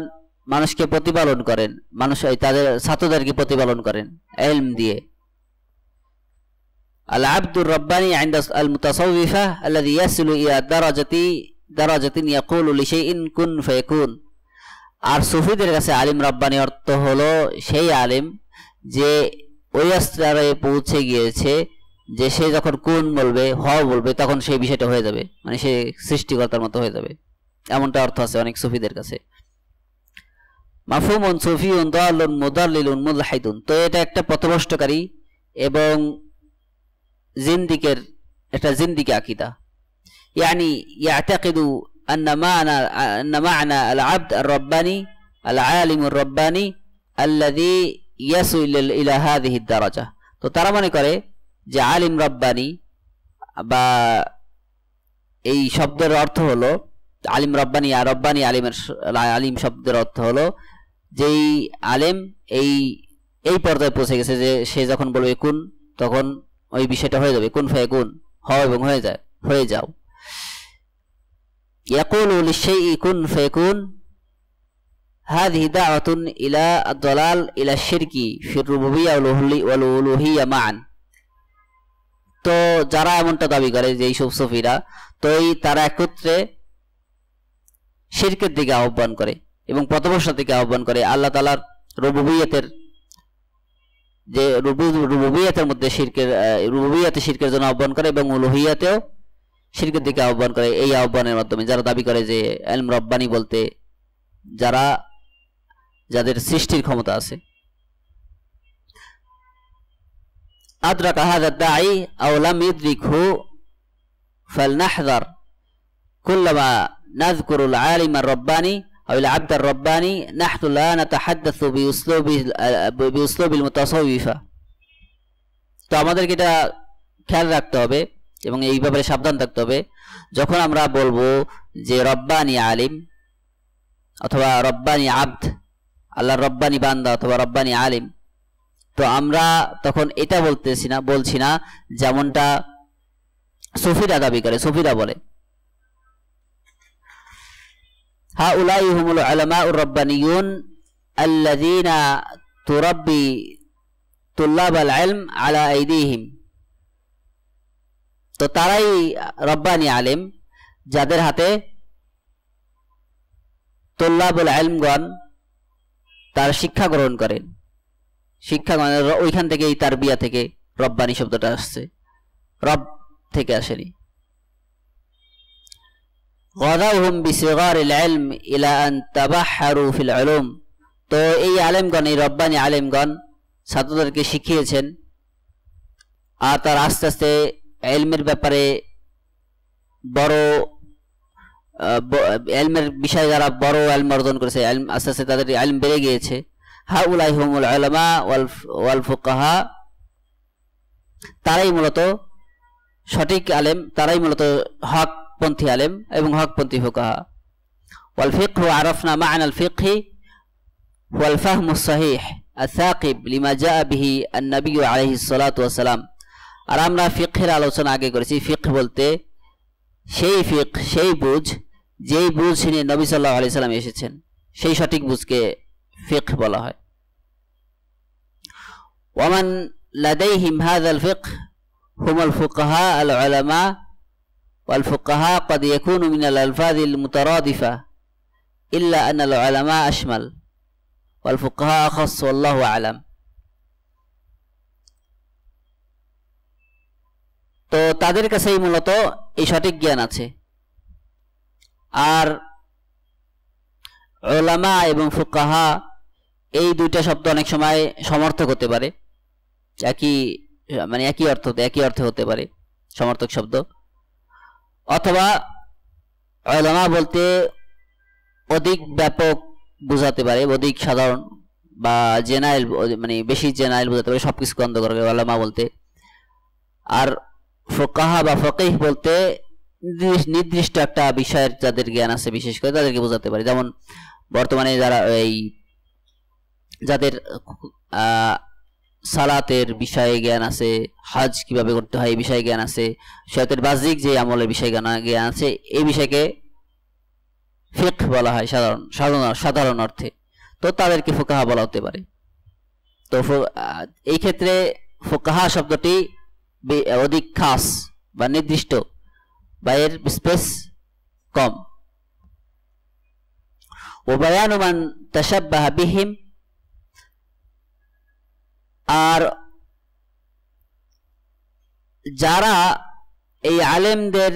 মানুষকে প্রতিপালন করেন মানুষ তাদের ছাত্রদেরকে প্রতিপালন করেন ইলম দিয়ে العبد الرباني عند المتصوفة الذي يصل إلى درجة يقول لشيء كن فيكون আর সুফিদের কাছে আলিম রব্বানি অর্থ হলো সেই আলিম যে ওই স্তরে পৌঁছে গিয়েছে যে সে যখন কোন বলবে বলবে তখন সেই বিষয়টা হয়ে যাবে মানে সে সৃষ্টিকর্তার মতো হয়ে যাবে এমনটা অর্থ আছে অনেক সুফিদের কাছে মাফহুমুন সুফিয়ুন দাল্লুন মুদাল্লিলুন মুলহিদুন তো এটা একটা পথভ্রষ্টকারী এবং জিন্দিকের এটা জিন্দিকি আকীদা يعني يعتقد أن معنى العبد الرباني العالم الرباني الذي يصل إلى هذه الدرجة তো তারা মনে করে যে আলিম রব্বানি বা এই শব্দের অর্থ হলো আলিম রব্বানি আর রব্বানি আলিম শব্দের অর্থ হলো যেই আলেম এই পর্যায়ে পৌঁছে গেছে যে সে যখন বলবে কুন তখন ওই বিষয়টা হয়ে যাবে কুন ফায়াকুন হও এবং হয়ে যাও ইয়াকুলু লিশাইই কুন ফায়াকুন هذه دعوة إلى الضلال إلى الشرك في الربوبية والألوهية معا তো যারা এমনটা দাবি করে যে এইসব সুফিরা তো তারা একত্রে শিরকের দিকে আহ্বান করে এবং পথভ্রষ্টতার দিকে আহ্বান করে আল্লাহ তাআলার রুবুবিয়তের যে রুবুবিয়তের মধ্যে রুবুবিয়তে শিরকের জন্য আহ্বান করে এবং উলুহিয়াতেও শিরকের দিকে আহ্বান করে এই আহ্বানের মাধ্যমে যারা দাবি করে যে ইলম রব্বানি বলতে যাদের সৃষ্টির ক্ষমতা আছে أدرك هذا الداعي أو لم يدركه فلنحذر كلما نذكر العالم الرباني أو العبد الرباني نحن لا نتحدث بأسلوب المتصوفة তো আমাদেরকে এটা খেয়াল রাখতে হবে এবং এই ব্যাপারে সাবধান থাকতে হবে যখন আমরা বলবো যে রব্বানি আলিম অথবা রব্বানি আব্দ আল্লাহর রব্বানি বান্দা অথবা রব্বানি আলিম তো আমরা তখন এটা বলছি না যেমনটা সুফিরা দাবি করে সুফিরা বলে হাউলাই হুমুল উলামাউর রাব্বানিয়ুন আল্লাযীনা তুরাব্বি তুল্লাবাল ইলম আলা আইদিহিম। তো তারাই রব্বানি আলেম, যাদের হাতে তুল্লাবুল ইলমগণ তার শিক্ষা গ্রহণ করেন। শিক্ষা ওইখান থেকেই তারবিয়া থেকে রব্বানি শব্দটা আসছে, রব থেকে আসেনি। গাদাউহুম বিসিগারিল ইলম ইলা আন তাবাহহারু ফিল উলুম। তো এই আলেমগণ, এই রব্বানি আলেমগণ ছাত্রদেরকে শিখিয়েছেন, আর তার আস্তে আস্তে ইলমের ব্যাপারে বড় ইলমের বিষয়ে যারা বড় ইলম অর্জন করেছে, আস্তে আস্তে তাদের ইলম বেড়ে গিয়েছে। হাউলাই হুমুল উলামা ওয়াল ফুকাহা, তারাই মূলত সঠিক আলেম, তারাই মূলত হকপন্থী আলেম এবং হকপন্থী ফুকাহা। ওয়াল ফিকহু আরাফনা মা'নাল ফিকহি ওয়াল ফাহমুস সহিহ আস-সাকিব লিমা জাআ বিহি আন-নবী আলাইহিস সালাতু ওয়াস সালাম। আর আমরা ফিকহের আলোচনা আগে করেছি। ফিকহ বলতে সেই ফিকহ, সেই বুঝ, যেই বুঝ নিয়ে নবী সাল্লাল্লাহু আলাইহি সাল্লাম এসেছেন, সেই সঠিক বুঝকে ফিকহ বলা হয়। ওয়ামান লাদাইহিম হাযাল ফিকহ হুমুল ফুকাহা আল উলামা ওয়াল ফুকাহা ক্বাদ ইয়াকুনু মিনাল আলফাযিল মুতারাদিফা ইল্লা আনাল উলামা আশমাল ওয়াল ফুকাহা আখাস ওয়াল্লাহু আ'লাম। তো তাদের কাছেই মূলত এই সঠিক জ্ঞান আছে। আর উলামা এবং ফুকাহা এই দুইটা শব্দ অনেক সময় সমর্থক হতে পারে, একই অর্থে হতে পারে সমর্থক শব্দ, অথবা উলামা বলতে অধিক ব্যাপক বোঝাতে পারে, অধিক সাধারণ বা জেনারেল, বেশি জেনারেল বোঝাতে পারে, সবকিছু বন্ধ করে উলামা বলতে। আর ফুকাহা বা ফকিহ বলতে নির্দিষ্ট একটা বিষয়ের যাদের জ্ঞান আছে বিশেষ করে তাদেরকে বোঝাতে পারে। যেমন বর্তমানে যারা যাদের সালাতের বিষয়ে জ্ঞান আছে, হজ কিভাবে করতে হয় এই বিষয়ে জ্ঞান আছে, শরীয়তের বাহ্যিক যে আমলের বিষয়ে জ্ঞান আছে, এই বিষয়কে ফিকহ বলা হয় সাধারণ অর্থে। তো তাদেরকে ফুকাহা বলা হতে পারে। তো এই ক্ষেত্রে ফুকাহা শব্দটি অধিক খাস বা নির্দিষ্ট বা এর স্পেস কম। ও বায়ানু মান তাশাব্বাহা বিহিম, আর যারা এই আলেমদের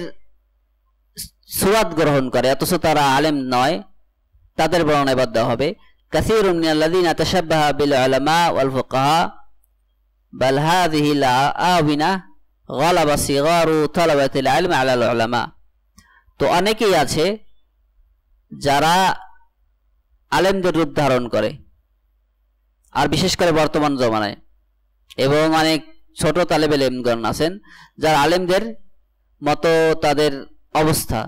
সুরাত গ্রহণ করে অথচ তারা আলেম নয়, তাদের বর্ণনায় বাদ দেওয়া হবে। কাসীরুম মিনাল্লাযীনা তাশাব্বাহা বিল উলামা ওয়াল ফুকাহা বাল হাযিহি আ'ওয়ানা গালাবা সিগারু তালাবাতিল ইলম আলাল উলামা। তো অনেকেই আছে যারা আলেমদের রূপ ধারণ করে, আর বিশেষ করে বর্তমান জমানায়, এবং অনেক ছোট তালেবে ইলমগণ আছেন যারা আলেমদের মতো তাদের অবস্থা,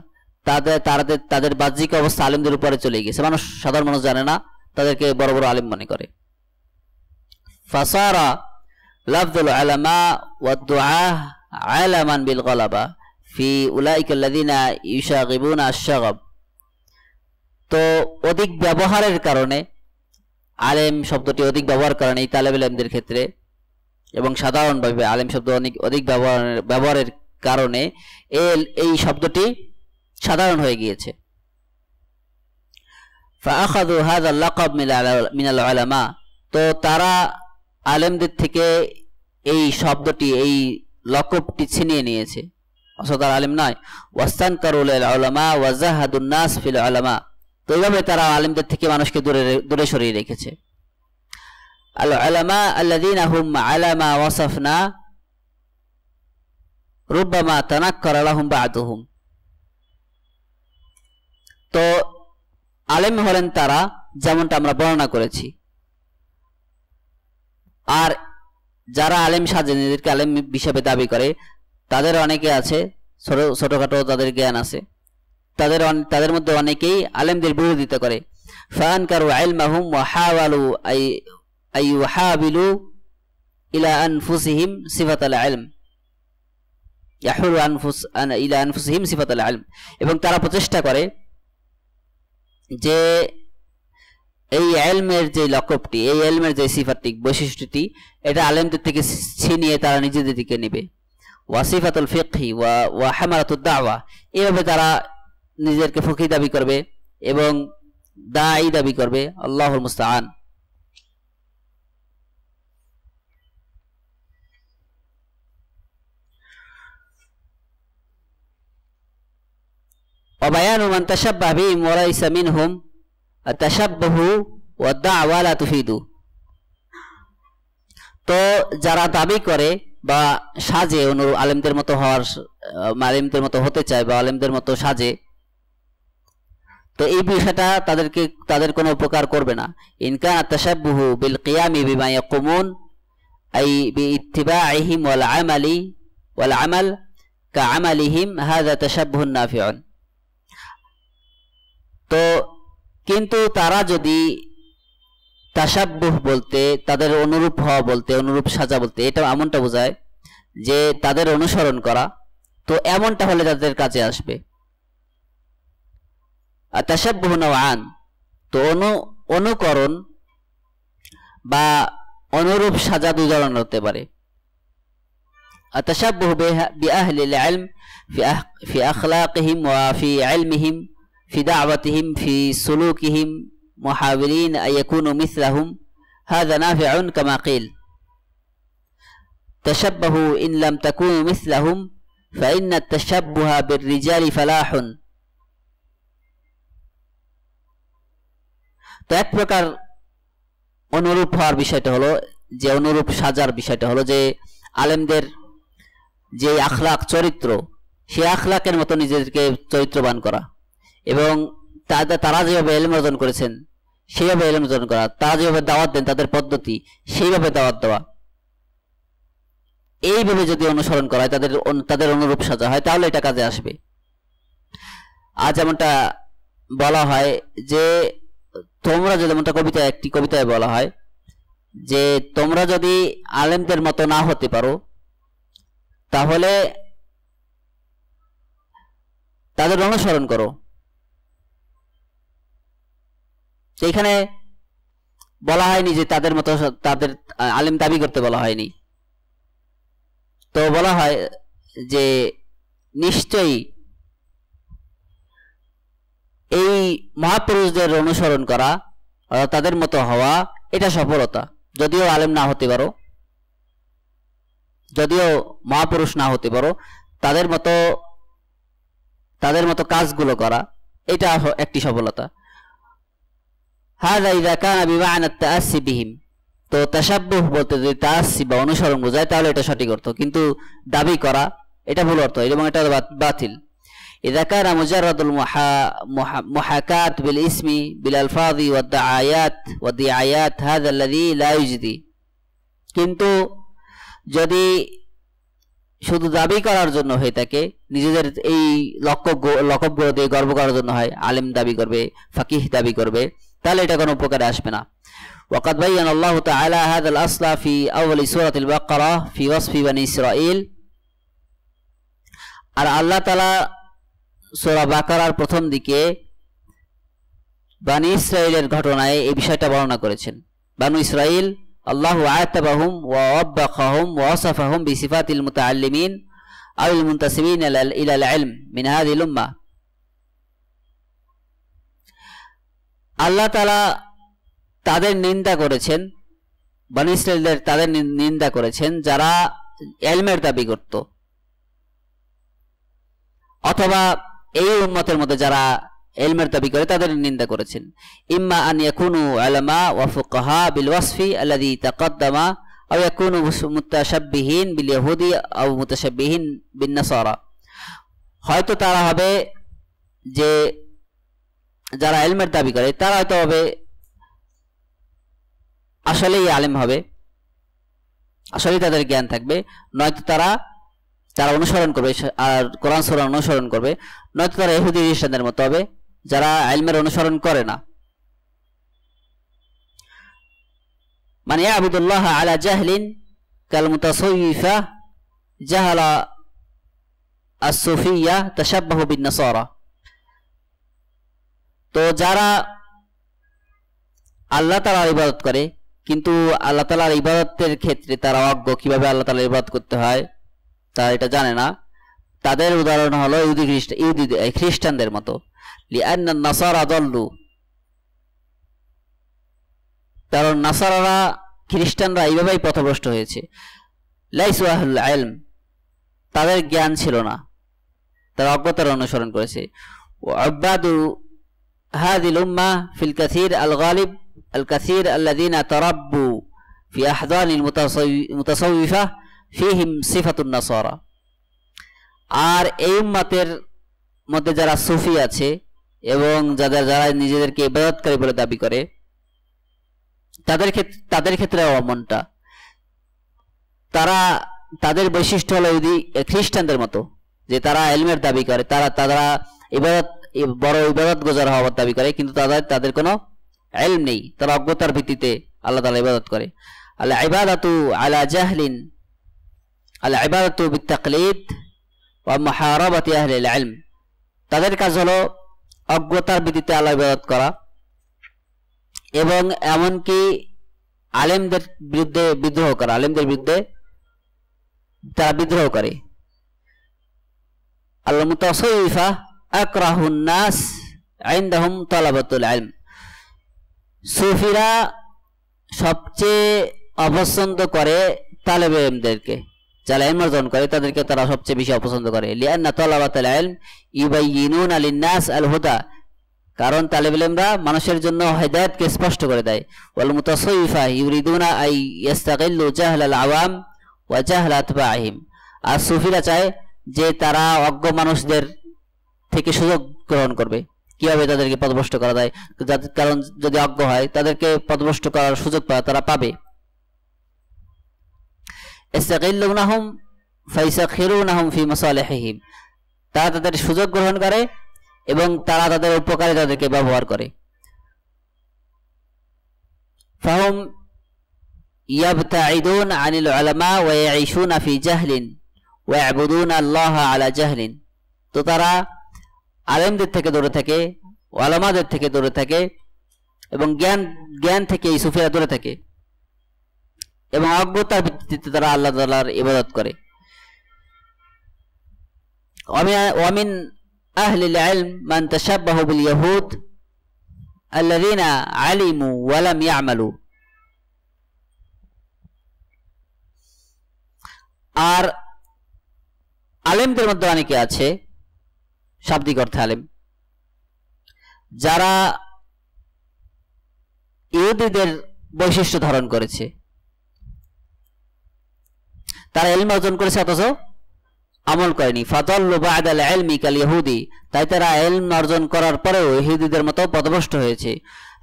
তাদের বাহ্যিক অবস্থা আলেমদের উপরে চলে গেছে। সাধারণ মানুষ জানে না, তাদেরকে বড় বড় আলেম মনে করে। ফাসারা লাফযুল উলামা ওয়াদ দুআ আলামান বিল গালাবা ফি উলাইকা আল্লাযিনা ইউশাগিবুনা আশ-শাগব। তো অধিক ব্যবহারের কারণে, আলেম শব্দটি অধিক ব্যবহার কারণে এই তালেবে ইলমদের ক্ষেত্রে এবং সাধারণভাবে আলেম শব্দ অধিক ব্যবহারের কারণে এই শব্দটি সাধারণ হয়ে গিয়েছে। ফাআখাযু হাযা আল-লাকাব মিনাল উলামা। তো তারা আলেমদের থেকে এই শব্দটি, এই লকবটি ছিনিয়ে নিয়েছে, অথচ তারা আলেম নয়। ওয়াস্তানকারু লিল উলামা ওয়া জাহাদুন নাস ফিল উলামা। তো এইভাবে তারা আলেমদের থেকে মানুষকে দূরে সরিয়ে রেখেছে। আল উলামা আল্লাযীনা হুম আলা মা ওয়াসাফনা রুব্বামা তানাক্কারা লাহুম বা'দুহুম। তো আলেম হলেন তারা যেমনটা আমরা বর্ণনা করেছি। আর যারা আলেম সাজে, নিজেদেরকে আলেম হিসেবে দাবি করে, তাদের অনেকে আছে ছোটখাটো তাদের জ্ঞান আছে, তাদের মধ্যে অনেকেই আলেমদের বিরোধিতা করে। ফাআনকারু ইলমাহুম ওয়া হাওয়ালু আইয়ুহাবিলু ইলা আনফুসিহিম সিফাতাল ইলম ইলা আনফুসিহিম সিফাতাল ইলম। এবং তারা প্রচেষ্টা করে যে এই ইলমের যে লকবটি, এই ইলমের যে সিফাতটি, বৈশিষ্ট্যটি, এটা আলেমদের থেকে ছিনিয়ে তারা নিজেদের দিকে নেবে। ওয়াসিফাতুল ফিকহি ওয়া হামালাতুদ দাওয়া, এইভাবে তারা নিজেদেরকে ফকি দাবি করবে এবং দাঈ দাবি করবে। আল্লাহুল মুস্তাআন। وبيان من تشبه بهم وليس منهم التشبه والدعوى لا تفيد। তো যারা দাবি করে বা সাজে আলেমদের মতো হওয়ার, আলেমদের মতো হতে চায় বা আলেমদের মতো সাজে, তো এই বিষয়টা তাদের কোনো উপকার করবে না। ইনকান আত-তাশাব্বুহু বিল কিয়ামি বিমা ইয়াকুমুন আই বিইত্তিবাইহিম ওয়াল আমাল কাআমালিহিম হাযা তাশাব্বুহুন নাফিউন। তো কিন্তু তারা যদি তাশাব্বুহ বলতে, তাদের অনুরূপ হওয়া বলতে, অনুরূপ সাজা বলতে, এটা এমনটা বোঝায় যে তাদের অনুসরণ করা, তো এমনটা হলে তাদের কাজে আসবে। আর তাশাব্বুহ নওয়ান, তো অনুকরণ বা অনুরূপ সাজা দুই ধরনের হতে পারে। আর তাশাব্বুহ বিআহলিল ইলম ফি আখলাকিহিম ওয়া ফি ইলমিহিম في دعوتهم في سلوكهم محاولين أن يكونوا مثلهم هذا نافع كما قيل تشبهوا إن لم تكونوا مثلهم فإن التشبه بالرجال فلاح। তো এক প্রকার অনুরূপ হওয়ার বিষয়টা হলো যে, অনুরূপ সাজার বিষয়টা হলো যে আলেমদের যে আখলাক চরিত্র, সেই আখলাকের মতো নিজেদেরকে চরিত্রবান করা এবং তারা যেভাবে ইলম অর্জন করেছেন সেইভাবে ইলম অর্জন করা, তারা যেভাবে দাওয়াত দেন তাদের পদ্ধতি সেইভাবে দাওয়াত দেওয়া, এইভাবে যদি অনুসরণ করা হয়, তাদের অনুরূপ সাজা হয়, তাহলে এটা কাজে আসবে। আজ যেমনটা বলা হয় যে তোমরা, যেমনটা একটি কবিতায় বলা হয় যে তোমরা যদি আলেমদের মতো না হতে পারো তাহলে তাদের অনুসরণ করো। এখানে বলা হয়নি যে তাদের মতো তাদের আলেম দাবি করতে বলা হয়নি, তো বলা হয় যে নিশ্চয়ই এই মহাপুরুষদের অনুসরণ করা, তাদের মতো হওয়া, এটা সফলতা। যদিও আলেম না হতে পারো, যদিও মহাপুরুষ না হতে পারো, তাদের মতো কাজগুলো করা, এটা একটি সফলতা। হাযা ইযা কানা বিমা'না আত-তা'আসসি বিহিম, তো তাশাব্বুহ বলতে যদি তা'আসসি বা অনুসরণ বোঝায় তাহলে এটা সঠিক অর্থ, কিন্তু দাবি করা এটা ভুল অর্থ এবং এটা বাতিল। ইযা কানা মুজাররাদুল মুহাকাত বিল ইসমি বিল আলফাযি ওয়াদ দিআয়াত হাযা আল্লাযী লা ইউজদি, কিন্তু যদি শুধু দাবি করার জন্য হয়ে থাকে, নিজেদের এই লকবগুলো দিয়ে গর্ব করার জন্য হয়, আলেম দাবি করবে, ফাকিহ দাবি করবে, তাহলে এটা কোনো উপকারে আসবে না। ওয়াকাদ বায়ানা আল্লাহু তাআলা হাযাল আসলা ফি আউয়ালি সূরাতিল বাকারা ফি ওয়াসফি বনি ইসরাঈল, আর আল্লাহ তাআলা সূরা বাকারার প্রথম দিকে বনি ইসরাঈলের ঘটনায় এই বিষয়টা বর্ণনা করেছেন। বনি ইসরাঈল আল্লাহু আতাবাহুম ওয়া ওয়াব্বাকাহুম ওয়া ওয়াসাফাহুম বিসিফাতিল মুতাআল্লিমিন আওয়াল মুনতাসিবিন ইলাল ইলম মিন হাযিহিল উম্মাহ। আল্লাহ তাআলা তাদের নিন্দা করেছেন, বনি ইসরাঈলদের তাদের নিন্দা করেছেন যারা ইলমের দাবি করত, অথবা এই উম্মতের মধ্যে যারা ইলমের দাবি করে তাদের নিন্দা করেছেন। ইম্মা আন ইয়াকুনু উলামা ওয়া ফুকাহা বিল ওয়াসফি আল্লাযী তাকাদ্দামা আও ইয়াকুনু মুতাশাব্বিহিন বিল ইহুদি আও মুতাশাব্বিহিন বিন নাসারা, হয়তো তারা হবে যে যারা ইলমের দাবি করে তারা হয়তো হবে আসলেই আলেম হবে, আসলেই তাদের জ্ঞান থাকবে, নয়তো তারা অনুসরণ করবে আর কোরআন সূরা অনুসরণ করবে, নয়তো তারা ইহুদি খ্রিস্টানদের মতো হবে যারা ইলমের অনুসরণ করে না। মানে ইয়াবুদুল্লাহ আলা জাহলিন কাল মুতাসাউফা জাহালা আস-সুফিয়্যা তাশাব্বাহু বিন নাসারা, তো যারা আল্লাহ তাআলার ইবাদত করে কিন্তু আল্লাহ তাআলার ইবাদতের ক্ষেত্রে তারা অজ্ঞ, কিভাবে আল্লাহ তাআলার ইবাদত করতে হয় তারা এটা জানে না, তাদের উদাহরণ হলো ইহুদি খ্রিস্টানদের মতো। লিআন্না নাসারা দাল্লু, কারণ নাসারারা খ্রিস্টানরা এইভাবেই পথভ্রষ্ট হয়েছে। লাইসু আহলুল ইলম, তাদের জ্ঞান ছিল না, তারা অজ্ঞতার অনুসরণ করেছে। ওয়াবাদু হাযিল উম্মাহ ফিল কাসীর আল গালিব আল কাসীর আল্লাযীনা তারাব্বু ফি আহদানিল মুতাসাউফিফা ফীহিম সিফাতুন নাসারা। আর এই উম্মতের মধ্যে যারা সুফি আছে এবং যারা নিজেদেরকে ইবাদতকারী বলে দাবি করে, তাদের ক্ষেত্রে অমনটা, তাদের বৈশিষ্ট্য হলো খ্রিস্টানদের মতো, যে তারা ইলমের দাবি করে, তারা বড় ইবাদত গুজার হওয়ার দাবি করে, কিন্তু তাদের কোনো ইলম নেই, তারা অজ্ঞতার ভিত্তিতে আল্লাহ তাআলা ইবাদত করে। আল ইবাদাতু আলা জাহলিন, আল ইবাদাতু বিতাকলিদ ওয়া মুহারাবাতি আহলিল ইলম, তাদের কাজ হলো অজ্ঞতার ভিত্তিতে আল্লাহ ইবাদত করা এবং এমনকি আলেমদের বিরুদ্ধে বিদ্রোহ করা, আলেমদের বিরুদ্ধে তারা বিদ্রোহ করে। আল মুতাসাউফিফা আকরাহুন নাস ইনদাহুম তালাবাতুল ইলম, সুফিরা সবচেয়ে অপছন্দ করে তালেবে ইলমদেরকে, যারা ইলম অর্জন করে তাদেরকে তারা সবচেয়ে বেশি অপছন্দ করে। লিআন্না তালাবাতুল ইলম ইউবাইয়িনুনা লিন-নাস আল-হুদা, কারণ তালেবে ইলমরা মানুষের জন্য হিদায়াতকে স্পষ্ট করে দেয়। ওয়াল মুতাসাউফিফা ইউরিদুনা আই ইস্তাগিল্লু জাহলাল আওয়াম ওয়া জাহলা আতবাইহিম, আর সুফিরা চায় যে তারা অজ্ঞ মানুষদের থেকে সুযোগ গ্রহণ করবে, কিভাবে তাদেরকে পথভ্রষ্ট করা যায়, কারণ যদি অজ্ঞ হয় তাদেরকে পথভ্রষ্ট করার সুযোগ তারা পাবে। ইস্তাগিল্লুনাহুম ফাইসাখিরুনাহুম ফি মাসালিহিহিম, তারা তাদের সুযোগ গ্রহণ করে এবং তারা তাদের উপকারে তাদেরকে ব্যবহার করে। ফাহুম ইয়াবতাইদুন আনিল উলামা ওয়া ইয়াঈশুনা ফি জাহলিন ওয়া ইয়াবুদুনা আল্লাহ আলা জাহলিন, তো তারা আলেমদের থেকে দূরে থাকে, ওলামাদের থেকে দূরে থাকে এবং জ্ঞান থেকে এই সুফিরা দূরে থাকে এবং অজ্ঞতার ভিত্তিতে তারা আল্লাহ তাআলার ইবাদত করে। ওয়ামিন আহলিল ইলম মান তাশাব্বাহু বিল ইয়াহুদ আল্লাযীনা আলিমু ওয়া লাম ইয়ামালু, আর আলেমদের মধ্যে অনেকে আছে, শাব্দিক অর্থে আলেম, যারা ইহুদিদের বৈশিষ্ট্য ধারণ করেছে, তারা ইলম অর্জন করেছে অথচ আমল করেনি। ফাদাল্লু বা'দাল ইলমি কাল ইহুদি, তাই তারা ইলম অর্জন করার পরেও ইহুদিদের মতো পথভ্রষ্ট হয়েছে।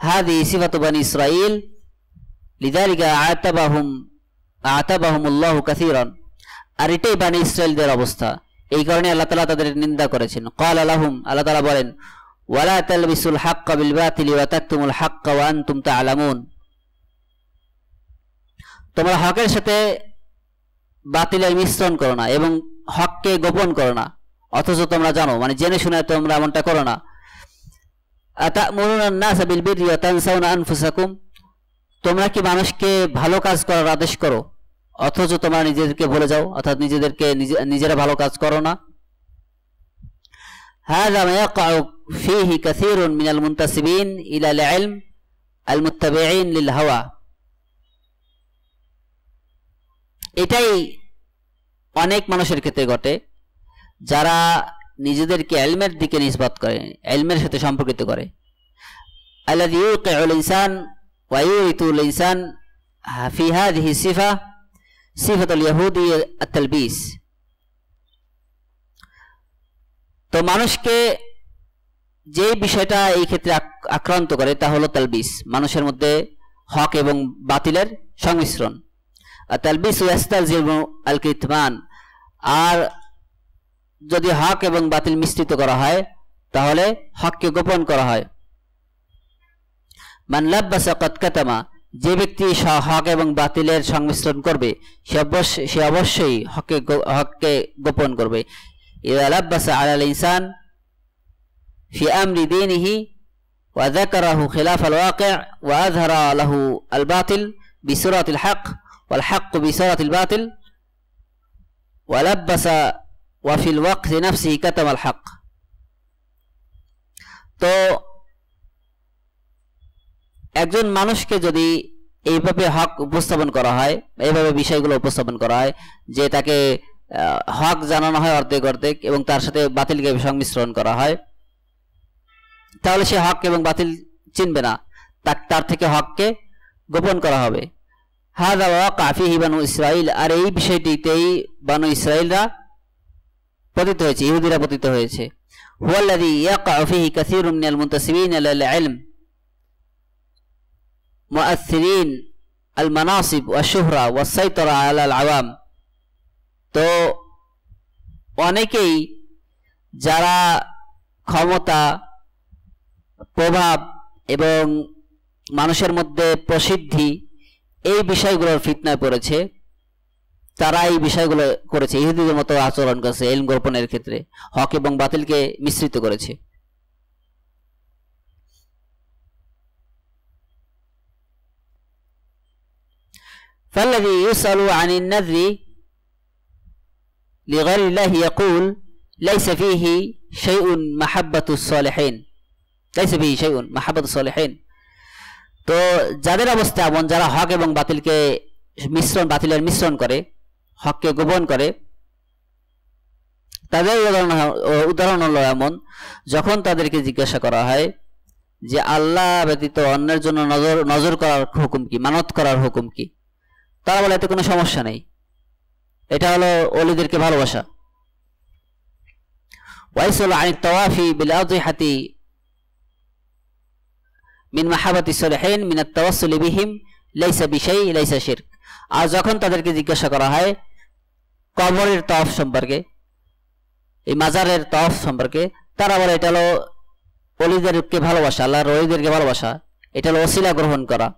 হাযিহি সিফাতু বনি ইসরাঈল লিযালিকা আতাবাহুমুল্লাহু কাসীরান, আর এটাই বনি ইসরাঈলদের অবস্থা, এই কারণে আল্লাহ তাআলা তাদের নিন্দা করেছেন। ক্বালা লাহুম, আল্লাহ তাআলা বলেন, ওয়ালা তালবিসুল হাক্কা বিল বাতিলি ওয়া তাকতুমুল হাক্কা ওয়া আনতুম তা'লামুন, তোমরা হকের সাথে বাতিলের মিশ্রণ করো না এবং হককে গোপন করো না অথচ তোমরা জানো, মানে জেনে শুনে তোমরা এমনটা করো না। আতা'মুরুনান নাসা বিল বিররি ওয়া তানসাউনা আনফুসাকুম, তোমরা কি মানুষকে ভালো কাজ করার আদেশ করো অথচ তোমরা নিজেদেরকে ভুলে যাও, অর্থাৎ নিজেরা ভালো কাজ করো না। হাযা মা ইয়াকউ ফীহি কাসীরুন মিনাল মুনতাসিবিন ইলা আল ইলম আল মুত্তাবিঈন লিল হাওয়া, এটাই অনেক মানুষের ক্ষেত্রে ঘটে যারা নিজেদেরকে ইলমের দিকে নিসবত করে, ইলমের সাথে সম্পর্কিত করে। আল্লাযী ইউকিউল ইনসান ওয়া ইউরিতুল ইনসান ফি হাযিহি সিফা সিফাতুল ইহুদি আত-তালবিস, তো মানুষকে যে বিষয়টা এই ক্ষেত্রে আক্রান্ত করে তা হলো তালবিস, মানুষের মধ্যে হক এবং বাতিলের সংমিশ্রণ। তালবিস ইয়াস্তালজিমু আল কিতমান, আর যদি হক এবং বাতিল মিশ্রিত করা হয় তাহলে হককে গোপন করা হয়। মান লাব্বাসা কাদ কাতামা, যে ব্যক্তি হক এবং বাতিলের সংমিশ্রণ করবে সে অবশ্যই হককে গোপন করবে। ইযা লাব্বাসা আলাল ইনসান ফি আমরি দীনিহি وذكره خلاف الواقع وأظهر له الباطل بصورة الحق والحق بصورة الباطل ولبس وفي الوقت نفسه كتم الحق. তো একজন মানুষকে যদি এইভাবে হক উপস্থাপন করা হয়, এইভাবে বিষয়গুলো উপস্থাপন করা হয় যে তাকে হক জানানো হয় অর্ধেক অর্ধেক এবং তার সাথে বাতিলকে সংমিশ্রণ করা হয়, তাহলে সে হক এবং বাতিল চিনবে না, তার থেকে হককে গোপন করা হবে। হাযা ওয়াকা ফিহি বানু ইসরাঈল, আর এই বিষয়টিতেই বানু ইসরাঈলরা পতিত হয়েছে, ইহুদিরা পতিত হয়েছে। হুয়াল্লাযী ইয়াকাউ ফিহি কাসীরুম মিনাল মুনতাসিবিনা লিল ইলম মুআসসিরিন আল মানাসিব ওয়াশ শুহরা ওয়াস সাইতারা আলাল আওয়াম। তো অনেকেই যারা ক্ষমতা, প্রভাব এবং মানুষের মধ্যে প্রসিদ্ধি এই বিষয়গুলোর ফিতনায় পড়েছে, তারা এই বিষয়গুলো করেছে, ইহুদিদের মতো আচরণ করেছে, ইলম গোপনের ক্ষেত্রে হক এবং বাতিলকে মিশ্রিত করেছে। فالذي يسأل عن النذر لغير الله يقول ليس فيه شيء محبة الصالحين ليس فيه شيء محبة الصالحين। তো যাদের অবস্থা এমন, যারা হক এবং বাতিলকে বাতিলের মিশ্রণ করে, হককে গোপন করে, তাদের উদাহরণ হলো এমন, যখন তাদেরকে জিজ্ঞাসা করা হয় যে আল্লাহ ব্যতীত অন্যের জন্য নজর করার হুকুম কি, মানত করার হুকুম কি, তারা বলে এতে কোনো সমস্যা নেই, এটা হলো ওলিদেরকে ভালোবাসা। ওয়াইসুল আনিত তাওয়াফি বিল আযিহাতি মিন মাহাবাতি সলিহিন মিন আত-তাওয়াসসুল বিহিম লাইসা বিশাই লাইসা শিরক। আর যখন তাদেরকে জিজ্ঞাসা করা হয় কবরের তাওয়াফ সম্পর্কে, এই মাজারের তাওয়াফ সম্পর্কে, তারা বলে এটা হলো ওলিদেরকে ভালোবাসা, আল্লাহর ওলিদেরকে ভালোবাসা, এটা হলো ওসিলা গ্রহণ করা,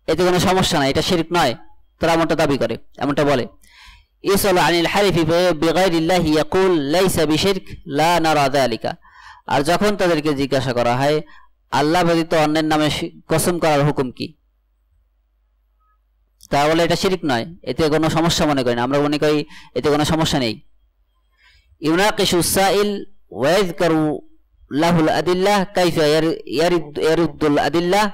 এতে কোনো সমস্যা নাই, এটা শিরক নয়, তারা এমনটা দাবি করে, এমনটা বলে। ইসআলু আনিল হালিফি বিগাইরিল্লাহি ইয়াকুল লাইসা বিশিরক লা নারা যালিকা। আর যখন তাদেরকে জিজ্ঞাসা করা হয় আল্লাহ ব্যতীত অন্যের নামে কসম করার হুকুম কি, তারা বলে এটা শিরক নয়, এতে কোনো সমস্যা মনে করি না, আমরা মনে করি এতে কোনো সমস্যা নেই। ইউনাকিশু সাইল ওয়া ইয়াযকারু লাহুল আদিল্লাহ কাইফা ইয়ারুদ্দুল আদিল্লাহ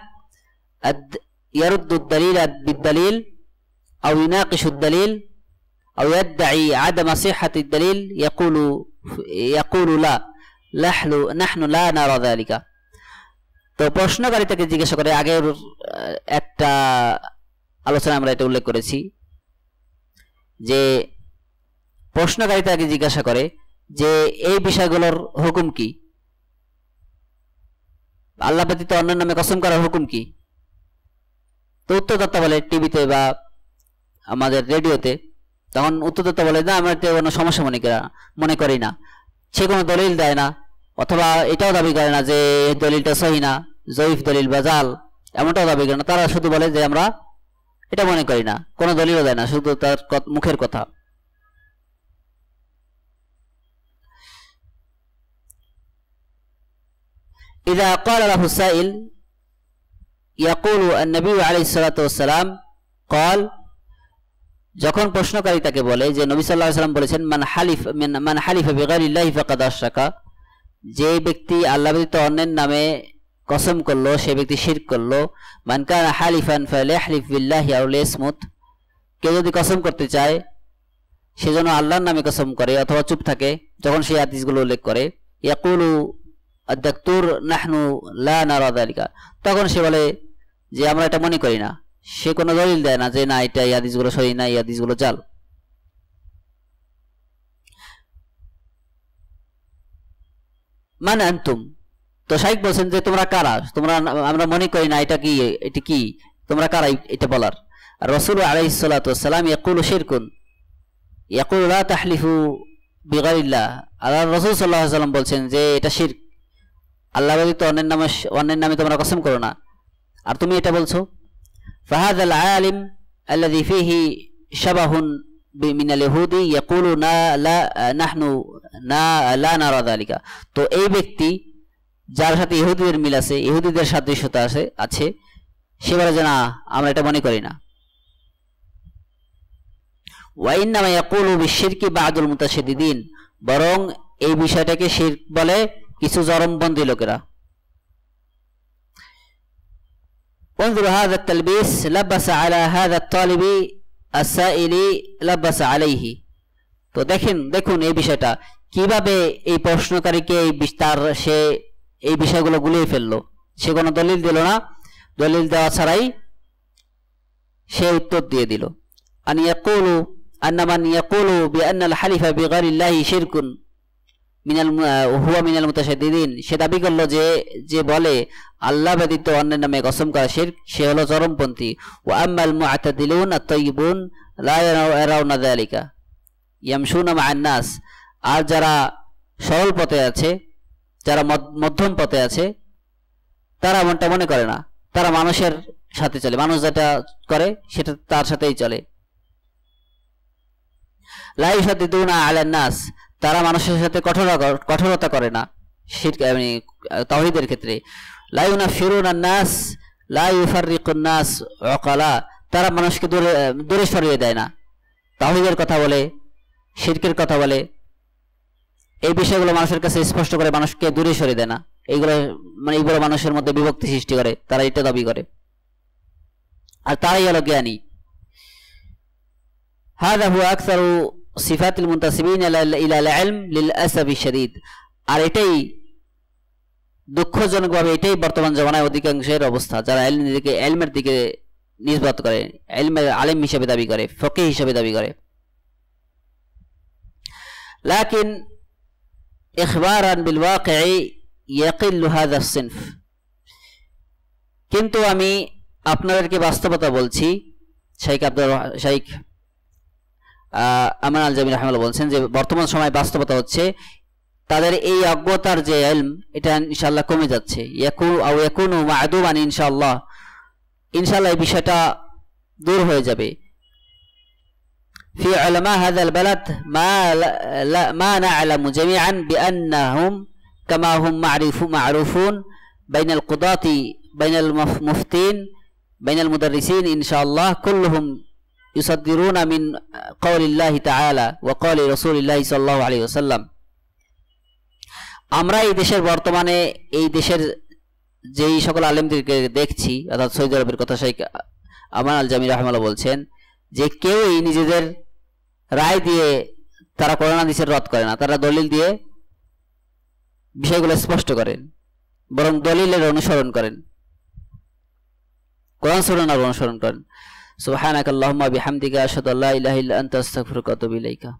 ইয়ারুদ্দুদ দালিল বিদ-দালিল আও ইউনাকিশুদ দালিল আও ইয়াদঈ আদামা সিহহাতিদ দালিল ইয়াকুলু লা নাহনু লা নারা যালিকা। তো প্রশ্নকারী তাকে জিজ্ঞাসা করে, আগের একটা আলোচনায় আমরা এটা উল্লেখ করেছি যে প্রশ্নকারী তাকে জিজ্ঞাসা করে যে এই বিষয়গুলোর হুকুম কি, আল্লাহ ব্যতীত অন্যের নামে কসম করার হুকুম কি। তো উত্তরদাতা বলে, টিভিতে বা আমাদের রেডিওতে, তখন উত্তরদাতা বলে না আমার তো কোনো সমস্যা মনে করি না, সে কোনো দলিল দেয় না, অথবা এটাও দাবি করে না যে দলিলটা সহি না, জয়ীফ দলিল বা জাল, এমনটাও দাবি করে না, তারা শুধু বলে যে আমরা এটা মনে করি না, কোনো দলিলও দেয় না, শুধু তার মুখের কথা। إذا قال له السائل يقول النبي عليه الصلاة والسلام قال, যখন প্রশ্নকারী তাকে বলে যে নবী সাল্লাল্লাহু আলাইহি ওয়াসাল্লাম বলেছেন মান হালিফা বিগাইরিল্লাহি ফাকাদ আশরাকা, যে ব্যক্তি আল্লাহ ব্যতীত অন্যের নামে কসম করলো সে ব্যক্তি শিরক করলো। মান কানা হালিফান ফালিয়াহলিফ বিল্লাহি আও লিয়াসমুত, কেউ যদি কসম করতে চায় সেজন্য আল্লাহর নামে কসম করে অথবা চুপ থাকে। যখন সেই হাদিসগুলো উল্লেখ করে ইয়াকুলু আদ-দাক্তুর নাহনু লা নারা যালিকা, তখন সে বলে যে আমরা এটা মনে করি না, সে কোনো দলিল দেয় না যে না এটা এই হাদিসগুলো সহি না, এই হাদিসগুলো জাল। মান আনতুম, তো শাইখ বলছেন যে তোমরা কারা, আমরা মনে করি না এটা কি, তোমরা কারা এটা বলার। আর রাসূল আলাইহিস সালাতু ওয়াস সালাম ইয়াকুলু শিরকুন ইয়াকুলু লা তাহলিফু বিগাইরিল্লাহ, আল্লাহ রাসূল সাল্লাল্লাহু আলাইহি ওয়াসাল্লাম বলছেন যে এটা শিরক, আল্লাহ ব্যতীত অন্যের নামে তোমরা কসম করো না, আর তুমি এটা বলছো। ফাহাযাল আলিম আল্লাযী ফীহি শাবাহুন মিনাল ইহুদি ইয়াকুলু লা নাহনু লা নারা যালিকা, তো এই ব্যক্তি যার সাথে ইহুদিদের মিল আছে, ইহুদিদের সাদৃশ্যতা আছে, সে বলে যে না, আমরা এটা মনে করি না। ওয়াইন্নামা ইয়াকুলু বিশিরকি বা'দুল মুতাশাদ্দিদিন, বরং এই বিষয়টাকে শিরক বলে কিছু জরমবন্দি লোকেরা। انظر هذا التلبيس لبس على هذا الطالب السائل لبس عليه। তো দেখুন এই বিষয়টা কিভাবে এই প্রশ্নকারীকে সে এই বিষয়গুলো গুলিয়ে ফেললো। সে কোনো দলিল দিল না, দলিল দেওয়া ছাড়াই সে উত্তর দিয়ে দিল। আন ইয়াকুলু আন্না মান ইয়াকুলু বিআন্না আল হালিফা বিগাইরিল্লাহি শিরকুন মিনাল হুয়া মিনাল মুতাশাদ্দিদিন, সে দাবি করলো যে বলে আল্লাহ ব্যতীত অন্যের নামে কসম করা শিরক, সে হলো চরমপন্থী। ওয়া আম্মাল মুআতাদিলুন আত-তাইয়িবুন লা ইয়ারাউনা যালিকা ইয়ামশুনা মা'আন নাস, আর যারা সরল পথে আছে, যারা মধ্যম পথে আছে, তারা এমনটা মনে করে না। তারা মানুষের সাথে চলে, মানুষ যেটা করে সেটা তার সাথেই চলে। লা ইউশাদ্দিদুনা আলান নাস, তারা মানুষের সাথে কঠোরতা করে না শিরক তাওহীদের ক্ষেত্রে। লা ইউনাফিরুনা নাস লা ইউফাররিকুন নাস উকালা, তারা মানুষকে দূরে সরিয়ে দেয় না। তাওহীদের কথা বলে, শিরকের কথা বলে, এই বিষয়গুলো মানুষের কাছে স্পষ্ট করে মানুষকে দূরে সরিয়ে দেয় না। এইগুলো মানুষের মধ্যে বিভক্তি সৃষ্টি করে, তারা এটা দাবি করে, আর তারাই হলো জ্ঞানী। হাযা হুয়া আকসারু সিফাতিল মুনতাসিবিন ইলা আল ইলম লিলআসাফি শাদীদ, আর এটাই দুঃখজনকভাবে এটাই বর্তমান জামানায় অধিকাংশের অবস্থা, যারা ইলমের দিকে নিসবত করে, ইলমের আলেম হিসেবে দাবি করে, ফকিহ হিসেবে দাবি করে। লাকিন ইখবারান বিল ওয়াকি'i ইয়াকিল্লু হাযা আস-সিনফ, কিন্তু আমি আপনাদেরকে বাস্তবতা বলছি। শাইখ আমান আল জামি রাহিমাহুল্লাহ বলছেন যে বর্তমান সময় বাস্তবতা হচ্ছে তাদের এই অজ্ঞতার যে ইলম, এটা ইনশাআল্লাহ কমে যাচ্ছে। ইয়াকুনু মা'দুমান ইনশাআল্লাহ, এই বিষয়টা দূর হয়ে যাবে। في علماء هذا البلد ما نعلم جميعا بأنهم كما هم معروفون بين القضاة بين المفتين بين المدرسين إن شاء الله كلهم يصدرون من قول الله تعالى وقول رسول الله صلى الله عليه وسلم। আমরা এই দেশের বর্তমানে এই দেশের যেই সকল আলেমদেরকে দেখছি, অর্থাৎ সৌদি আরবের কথা শাইখ আমান আল জামি রাহিমাহুল্লাহ বলছেন যে কেউই নিজেদের রায় দিয়ে তারা কোরআন হাদিসের রদ করে না, তারা দলিল দিয়ে বিষয়গুলো স্পষ্ট করেন, বরং দলিলের অনুসরণ করেন, কোরআন সুন্নাহর অনুসরণ করেন। সুবহানাকাল্লাহুম্মা বিহামদিকা আশহাদু আল্লা ইলাহা ইল্লা আনতা আস্তাগফিরুকা ওয়া আতুবু ইলাইকা।